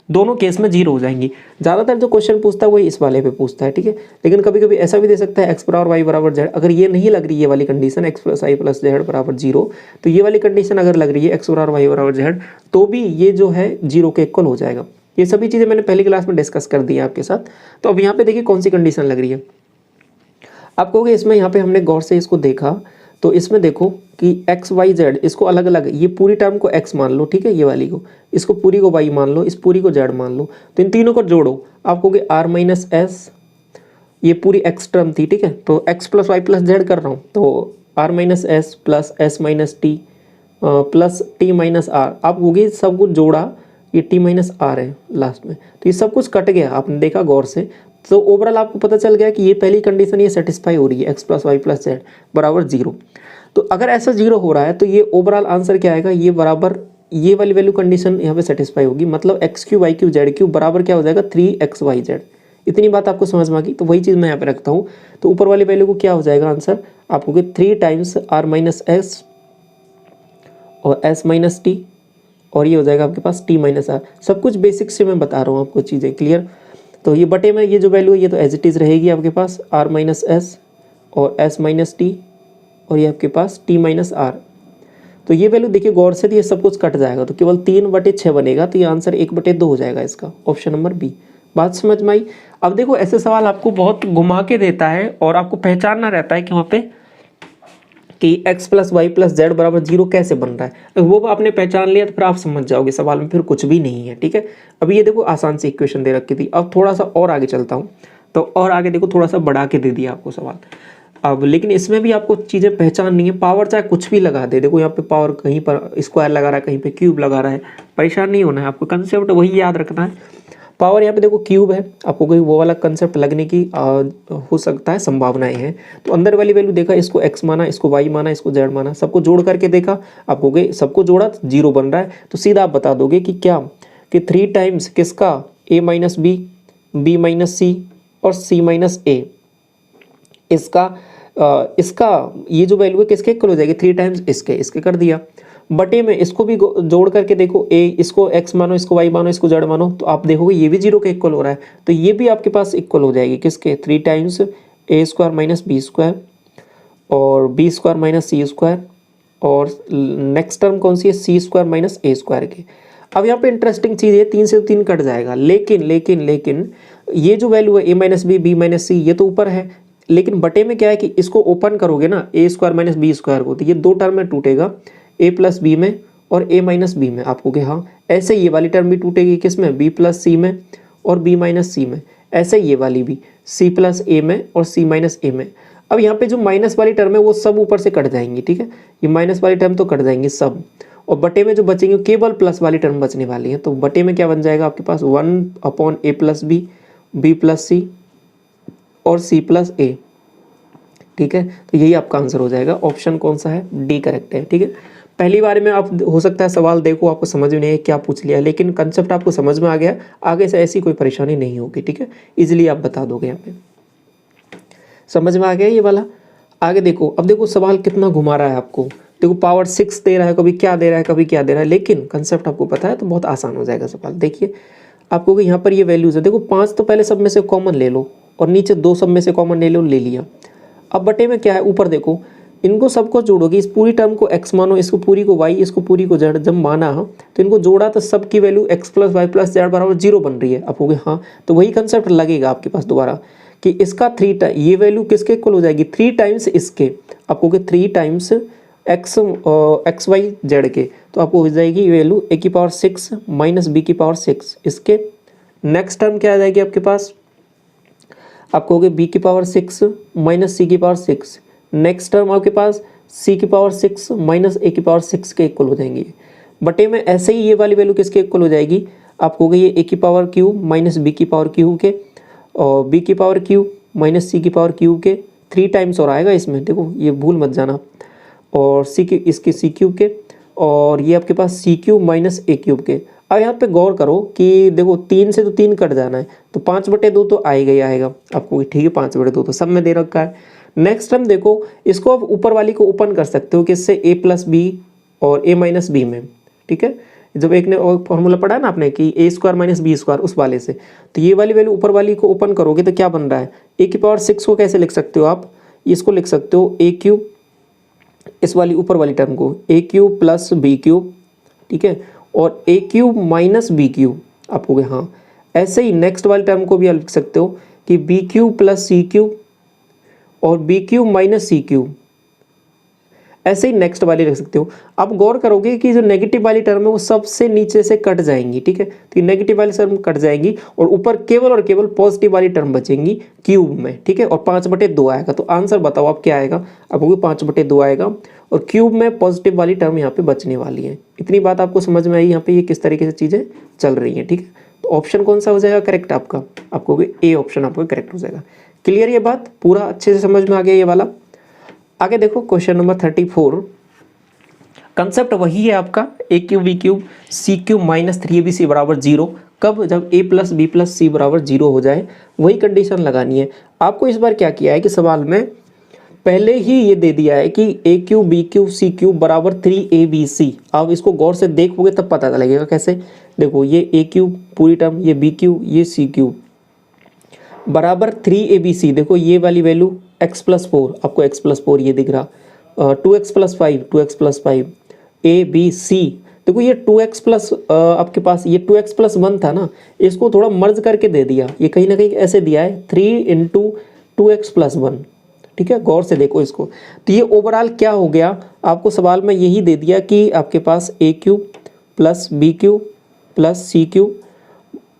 दोनों केस में 0 हो जाएंगी। ज़्यादातर जो क्वेश्चन पूछता है वही इस वाले पे पूछता है, ठीक है, लेकिन कभी कभी ऐसा भी दे सकता है x बराबर वाई बराबर जेड। अगर ये नहीं लग रही ये वाली condition x plus Y plus Z बराबर 0, तो ये वाली कंडीशन अगर लग रही है x बराबर वाई बराबर जेड तो भी ये जो है 0 के इक्वल हो जाएगा। ये सभी चीज़ें मैंने पहली क्लास में डिस्कस कर दी है आपके साथ। तो अब यहाँ पे देखिए कौन सी कंडीशन लग रही है, आप कहोगे इसमें यहाँ पे हमने गौर से इसको देखा तो इसमें देखो कि एक्स वाई जेड इसको अलग अलग, ये पूरी टर्म को x मान लो, ठीक है, ये वाली को, इसको पूरी को y मान लो, इस पूरी को z मान लो, तो इन तीनों को जोड़ो, आप कहोगे r माइनस एस, ये पूरी x टर्म थी, ठीक है, तो x plus Y plus Z कर रहा हूँ तो r minus S plus S minus T plus T minus R, आप कहोगे सब कुछ जोड़ा, ये टी माइनस आर है लास्ट में, तो ये सब कुछ कट गया, आपने देखा गौर से, तो ओवरऑल आपको पता चल गया कि ये पहली कंडीशन ये सेटिस्फाई हो रही है, X plus Y plus Z बराबर 0। तो अगर ऐसा 0 हो रहा है तो ये ओवरऑल आंसर क्या आएगा, ये बराबर ये वाली वैल्यू कंडीशन यहाँ पे सेटिस्फाई होगी, मतलब X cube Y cube Z cube बराबर क्या हो जाएगा 3xyz। इतनी बात आपको समझ में आ गई, तो वही चीज़ मैं यहाँ पे रखता हूँ। तो ऊपर वाली वैल्यू को क्या हो जाएगा आंसर, आपको 3 टाइम्स आर माइनस एस और एस माइनस टी, और ये हो जाएगा आपके पास टी माइनस आर। सब कुछ बेसिक से मैं बता रहा हूँ आपको चीज़ें क्लियर। तो ये बटे में ये जो वैल्यू है ये तो एज इट इज़ रहेगी आपके पास, आर माइनस एस और एस माइनस टी, और ये आपके पास टी माइनस आर। तो ये वैल्यू देखिए गौर से, तो ये सब कुछ कट जाएगा, तो केवल 3/6 बनेगा, तो ये आंसर 1/2 हो जाएगा इसका, ऑप्शन नंबर बी। बात समझ में आई। अब देखो ऐसे सवाल आपको बहुत घुमा के देता है और आपको पहचानना रहता है कि वहाँ पे कि x plus Y plus Z बराबर 0 कैसे बन रहा है। वो आपने पहचान लिया तो फिर आप समझ जाओगे सवाल में फिर कुछ भी नहीं है, ठीक है। अभी ये देखो आसान सी इक्वेशन दे रखी थी। अब थोड़ा सा और आगे चलता हूँ, तो और आगे देखो थोड़ा सा बढ़ा के दे दिया आपको सवाल। अब लेकिन इसमें भी आपको चीज़ें पहचाननी है। पावर चाहे कुछ भी लगा दे, देखो यहाँ पे पावर कहीं पर स्क्वायर लगा रहा है, कहीं पे क्यूब लगा रहा है, परेशान नहीं होना है आपको, कंसेप्ट वही याद रखना है। पावर यहाँ पे देखो क्यूब है, आपको कोई वो वाला कंसेप्ट लगने की हो सकता है, संभावनाएं हैं। तो अंदर वाली वैल्यू देखा, इसको x माना, इसको y माना, इसको z माना, सबको जोड़ करके देखा, आपको सबको जोड़ा तो 0 बन रहा है। तो सीधा आप बता दोगे कि क्या, कि 3 टाइम्स किसका, a minus B, B minus C और c माइनस ए, इसका ये जो वैल्यू है किसके इक्वल हो जाएगी, 3 टाइम्स इसके कर दिया। बटे में इसको भी जोड़ करके देखो, ए इसको x मानो, इसको y मानो, इसको z मानो, तो आप देखोगे ये भी 0 के इक्वल हो रहा है। तो ये भी आपके पास इक्वल हो जाएगी किसके, 3 टाइम्स ए स्क्वायर माइनस बी स्क्वायर और बी स्क्वायर माइनस सी स्क्वायर, और नेक्स्ट टर्म कौन सी है, सी स्क्वायर माइनस ए स्क्वायर के। अब यहाँ पे इंटरेस्टिंग चीज़ है, 3 से 3 कट जाएगा, लेकिन ये जो वैल्यू है ए माइनस बी माइनस सी, ये तो ऊपर है, लेकिन बटे में क्या है कि इसको ओपन करोगे ना, ए स्क्वायर माइनस बी स्क्वायर को, तो ये 2 टर्म में टूटेगा, ए प्लस बी में और ए माइनस बी में। आपको कि हाँ ऐसे ये वाली टर्म भी टूटेगी किस में, बी प्लस सी में और बी माइनस सी में, ऐसे ये वाली भी सी प्लस ए में और सी माइनस ए में। अब यहाँ पे जो माइनस वाली टर्म है वो सब ऊपर से कट जाएंगी, ठीक है, ये माइनस वाली टर्म तो कट जाएंगी सब, और बटे में जो बचेंगे केवल प्लस वाली टर्म बचने वाली है। तो बटे में क्या बन जाएगा आपके पास, 1/a plus B, B plus C और सी प्लस ए, ठीक है। तो यही आपका आंसर हो जाएगा। ऑप्शन कौन सा है, डी करेक्ट है, ठीक है। पहली बार में आप हो सकता है सवाल देखो आपको समझ में नहीं है क्या पूछ लिया, लेकिन कंसेप्ट आपको समझ में आ गया, आगे से ऐसी कोई परेशानी नहीं होगी, ठीक है, इजीली आप बता दोगे। यहाँ पे समझ में आ गया ये वाला। आगे देखो, अब देखो सवाल कितना घुमा रहा है आपको, देखो पावर 6 दे रहा है, कभी क्या दे रहा है, कभी क्या दे रहा है, लेकिन कंसेप्ट आपको पता है तो बहुत आसान हो जाएगा सवाल। देखिए आपको यहाँ पर ये वैल्यूज है, देखो 5 तो पहले सब में से कॉमन ले लो और नीचे 2 सब में से कॉमन ले लो, ले लिया। अब बटे में क्या है, ऊपर देखो इनको सबको जोड़ोगे, इस पूरी टर्म को x मानो, इसको पूरी को y, इसको पूरी को z, जब माना तो इनको जोड़ा तो सब की value x plus Y plus Z बराबर 0 बन रही है। आप कहोगे हाँ, तो वही कंसेप्ट लगेगा आपके पास दोबारा कि इसका 3 ये वैल्यू किसके इक्वल हो जाएगी, 3 टाइम्स इसके, आप कहोगे 3 टाइम्स एक्स वाई जेड के, तो आपको हो जाएगी वैल्यू a की पावर 6 माइनस b की पावर 6 इसके। नेक्स्ट टर्म क्या आ जाएगी आपके पास, आप कहोगे b की पावर 6 माइनस c की पावर 6, नेक्स्ट टर्म आपके पास c की पावर 6 माइनस a की पावर 6 के इक्वल हो जाएंगे। बटे में ऐसे ही ये वाली वैल्यू किसके इक्वल हो जाएगी, आप कहोगे ये a की पावर क्यूब माइनस b की पावर क्यूब के और b की पावर क्यूब माइनस c की पावर क्यूब के, 3 टाइम्स और आएगा इसमें, देखो ये भूल मत जाना, और c की इसके c क्यूब के, और ये आपके पास c cube minus a cube के। अब यहाँ पे गौर करो कि देखो 3 से तो 3 कट जाना है, तो 5/2 तो आएगा ही आएगा, आपको ठीक है 5/2 तो सब में दे रखा है। नेक्स्ट टर्म देखो, इसको आप ऊपर वाली को ओपन कर सकते हो किससे, a प्लस बी और a माइनस बी में, ठीक है। जब एक ने फॉर्मूला पढ़ा ना आपने कि a square minus B square, उस वाले से, तो ये वाली वैल्यू ऊपर वाली को ओपन करोगे तो क्या बन रहा है, a की पावर 6 को कैसे लिख सकते हो आप, इसको लिख सकते हो a क्यूब, इस वाली ऊपर वाली टर्म को a cube plus B cube, ठीक है, और a cube minus B cube, आप कहोगे हाँ। ऐसे ही नेक्स्ट वाली टर्म को भी आप लिख सकते हो कि बी क्यूब प्लस सी क्यूब और बी क्यूब माइनस सी क्यूब, ऐसे ही नेक्स्ट वाली रख सकते हो। अब गौर करोगे कि जो नेगेटिव वाली टर्म है वो सबसे नीचे से कट जाएंगी, ठीक है, तो ये नेगेटिव वाली टर्म कट जाएंगी और ऊपर केवल और केवल पॉजिटिव वाली टर्म बचेंगी क्यूब में, ठीक है, और 5/2 आएगा। तो आंसर बताओ आप क्या आएगा, अब वो 5/2 आएगा और क्यूब में पॉजिटिव वाली टर्म यहाँ पे बचने वाली है। इतनी बात आपको समझ में आई यहाँ पे ये किस तरीके से चीज़ें चल रही हैं, ठीक है। तो ऑप्शन कौन सा हो जाएगा करेक्ट आपका, आपको ए ऑप्शन आपका करेक्ट हो जाएगा। क्लियर ये बात, पूरा अच्छे से समझ में आ गया ये वाला। आगे देखो क्वेश्चन नंबर 34, कंसेप्ट वही है आपका a cube B cube C cube minus 3abc बराबर 0, कब, जब a प्लस बी प्लस सी बराबर 0 हो जाए, वही कंडीशन लगानी है आपको। इस बार क्या किया है कि सवाल में पहले ही ये दे दिया है कि a cube B cube C cube बराबर 3abc। आप इसको गौर से देखोगे तब पता लगेगा कैसे, देखो ये a क्यूब पूरी टर्म, ये बी क्यूब, ये सी क्यूब बराबर 3abc, देखो ये वाली वैल्यू x प्लस 4, आपको x प्लस 4 ये दिख रहा, 2x plus 5, 2x plus 5, a b c देखो ये 2x प्लस आपके पास ये 2x प्लस 1 था ना, इसको थोड़ा मर्ज करके दे दिया, ये कहीं ना कहीं ऐसे दिया है 3 इंटू 2x प्लस 1। ठीक है, गौर से देखो इसको। तो ये ओवरऑल क्या हो गया, आपको सवाल में यही दे दिया कि आपके पास A cube plus B cube plus C cube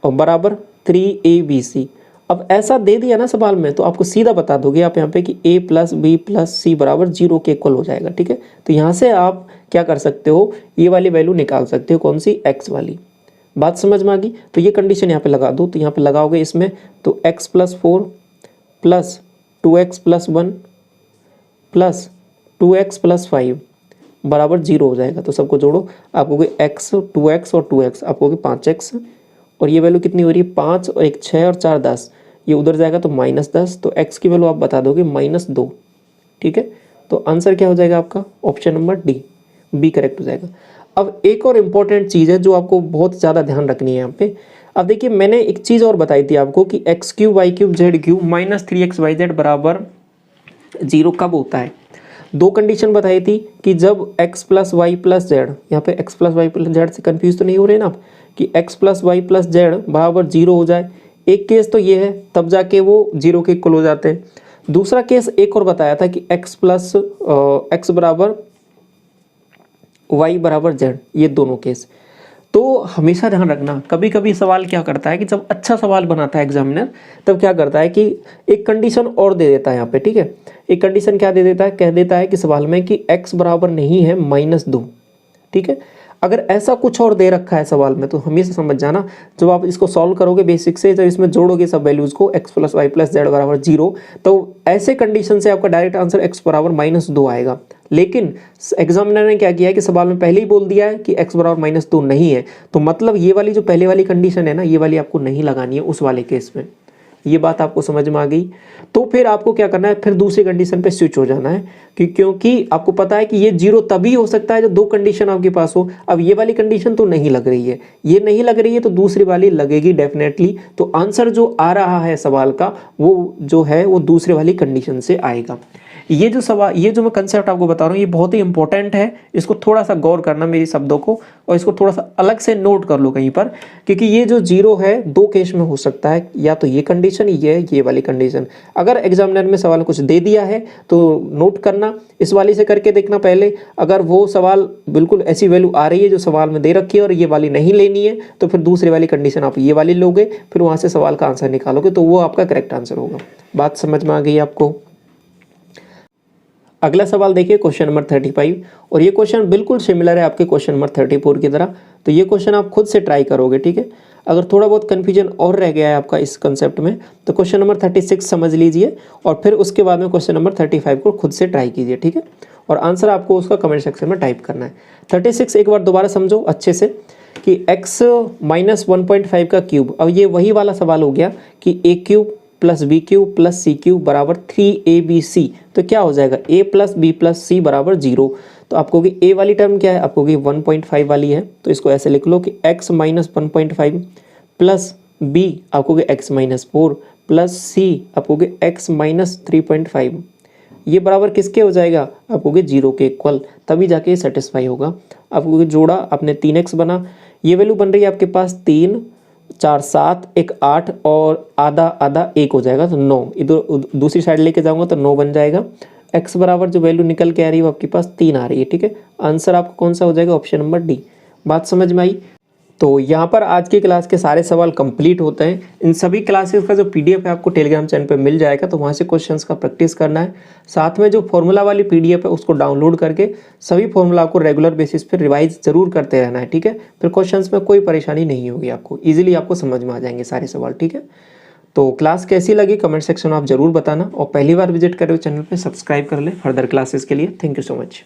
और बराबर 3abc। अब ऐसा दे दिया ना सवाल में, तो आपको सीधा बता दोगे आप यहाँ पे कि a प्लस बी प्लस सी बराबर 0 के इक्वल हो जाएगा। ठीक है, तो यहाँ से आप क्या कर सकते हो, ये वाली वैल्यू निकाल सकते हो, कौन सी, x वाली। बात समझ में आ गई। तो ये कंडीशन यहाँ पे लगा दो, तो यहाँ पे लगाओगे इसमें तो x plus 4 plus 2x plus 1 plus 2x plus 5 बराबर 0 हो जाएगा। तो सबको जोड़ो, आप कहोगे x 2x और 2x, आप कहोगे 5x, और ये वैल्यू कितनी हो रही है 5 और 1 6 और 4 10, ये उधर जाएगा तो -10, तो x की वैल्यू आप बता दोगे -2। ठीक है, तो आंसर क्या हो जाएगा आपका, option number D, B correct हो जाएगा। अब एक और इम्पॉर्टेंट चीज़ है जो आपको बहुत ज़्यादा ध्यान रखनी है यहाँ पे। अब देखिए मैंने एक चीज़ और बताई थी आपको कि x cube Y cube Z cube minus 3xyz बराबर 0 कब होता है। दो कंडीशन बताई थी कि जब x plus Y plus z, यहाँ पे x plus Y plus z से कन्फ्यूज तो नहीं हो रहे ना आप, कि x plus Y plus Z बराबर 0 हो जाए। एक केस तो ये है, तब जाके वो 0 के इक्वल हो जाते हैं। दूसरा केस एक और बताया था कि x प्लस x बराबर y बराबर z, ये दोनों केस। तो हमेशा ध्यान रखना, कभी कभी सवाल क्या करता है कि जब अच्छा सवाल बनाता है एग्जामिनर, तब क्या करता है कि एक कंडीशन और दे देता है यहाँ पे। ठीक है, एक कंडीशन क्या दे देता है, कह देता है कि सवाल में कि x बराबर नहीं है -2। ठीक है, अगर ऐसा कुछ और दे रखा है सवाल में, तो हमेशा समझ जाना जब आप इसको सॉल्व करोगे बेसिक से, जब इसमें जोड़ोगे सब वैल्यूज़ को x plus Y plus Z बराबर 0, तो ऐसे कंडीशन से आपका डायरेक्ट आंसर x बराबर -2 आएगा। लेकिन एग्जामिनर ने क्या किया है कि सवाल में पहले ही बोल दिया है कि x बराबर -2 नहीं है, तो मतलब ये वाली जो पहले वाली कंडीशन है ना, ये वाली आपको नहीं लगानी है उस वाले केस में। ये बात आपको समझ में आ गई। तो फिर आपको क्या करना है, फिर दूसरी कंडीशन पे स्विच हो जाना है, क्योंकि आपको पता है कि ये 0 तभी हो सकता है जब दो कंडीशन आपके पास हो। अब ये वाली कंडीशन तो नहीं लग रही है, ये नहीं लग रही है, तो दूसरी वाली लगेगी डेफिनेटली। तो आंसर जो आ रहा है सवाल का, वो जो है वो दूसरे वाली कंडीशन से आएगा। ये जो सवाल, ये जो मैं कंसेप्ट आपको बता रहा हूँ, ये बहुत ही इंपॉर्टेंट है, इसको थोड़ा सा गौर करना मेरी शब्दों को, और इसको थोड़ा सा अलग से नोट कर लो कहीं पर, क्योंकि ये जो 0 है दो केस में हो सकता है, या तो ये कंडीशन, ये वाली कंडीशन। अगर एग्जामिनर में सवाल कुछ दे दिया है तो नोट करना, इस वाली से करके देखना पहले। अगर वो सवाल बिल्कुल ऐसी वैल्यू आ रही है जो सवाल में दे रखी है और ये वाली नहीं लेनी है, तो फिर दूसरी वाली कंडीशन आप ये वाली लोगे, फिर वहाँ से सवाल का आंसर निकालोगे, तो वो आपका करेक्ट आंसर होगा। बात समझ में आ गई आपको। अगला सवाल देखिए, क्वेश्चन नंबर 35, और ये क्वेश्चन बिल्कुल सिमिलर है आपके क्वेश्चन नंबर 34 की तरह। तो ये क्वेश्चन आप खुद से ट्राई करोगे। ठीक है, अगर थोड़ा बहुत कन्फ्यूजन और रह गया है आपका इस कंसेप्ट में, तो क्वेश्चन नंबर 36 समझ लीजिए, और फिर उसके बाद में क्वेश्चन नंबर 35 को खुद से ट्राई कीजिए। ठीक है, और आंसर आपको उसका कमेंट सेक्शन में टाइप करना है। 36 एक बार दोबारा समझो अच्छे से कि x माइनस 1.5 का क्यूब। अब ये वही वाला सवाल हो गया कि a cube plus B cube plus C cube बराबर 3abc। तो क्या हो जाएगा, a प्लस बी प्लस सी बराबर 0। तो आपको कि a वाली टर्म क्या है, आपको कि 1.5 वाली है, तो इसको ऐसे लिख लो कि x माइनस 1.5 प्लस b आपको कि x माइनस 4 प्लस c आपको कि x माइनस 3.5, ये बराबर किसके हो जाएगा, आपको कि 0 के इक्वल, तभी जाके सेटिस्फाई होगा। आपको जोड़ा, आपने 3x बना, ये वैल्यू बन रही है आपके पास 3 4 7 1 8, और आधा आधा 1 हो जाएगा, तो 9 इधर दूसरी साइड लेके जाऊंगा तो 9 बन जाएगा। x बराबर जो वैल्यू निकल के आ रही है वो आपके पास 3 आ रही है। ठीक है, आंसर आपका कौन सा हो जाएगा, ऑप्शन नंबर डी। बात समझ में आई। तो यहाँ पर आज की क्लास के सारे सवाल कंप्लीट होते हैं। इन सभी क्लासेस का जो पीडीएफ है आपको टेलीग्राम चैनल पे मिल जाएगा, तो वहाँ से क्वेश्चंस का प्रैक्टिस करना है। साथ में जो फॉर्मूला वाली पीडीएफ है उसको डाउनलोड करके सभी फॉर्मूला को रेगुलर बेसिस पे रिवाइज जरूर करते रहना है। ठीक है, फिर क्वेश्चंस में कोई परेशानी नहीं होगी, आपको ईजिली आपको समझ में आ जाएंगे सारे सवाल। ठीक है, तो क्लास कैसी लगी कमेंट सेक्शन में आप जरूर बताना, और पहली बार विजिट कर रहे हो चैनल पर सब्सक्राइब कर ले फर्दर क्लासेस के लिए। Thank you so much.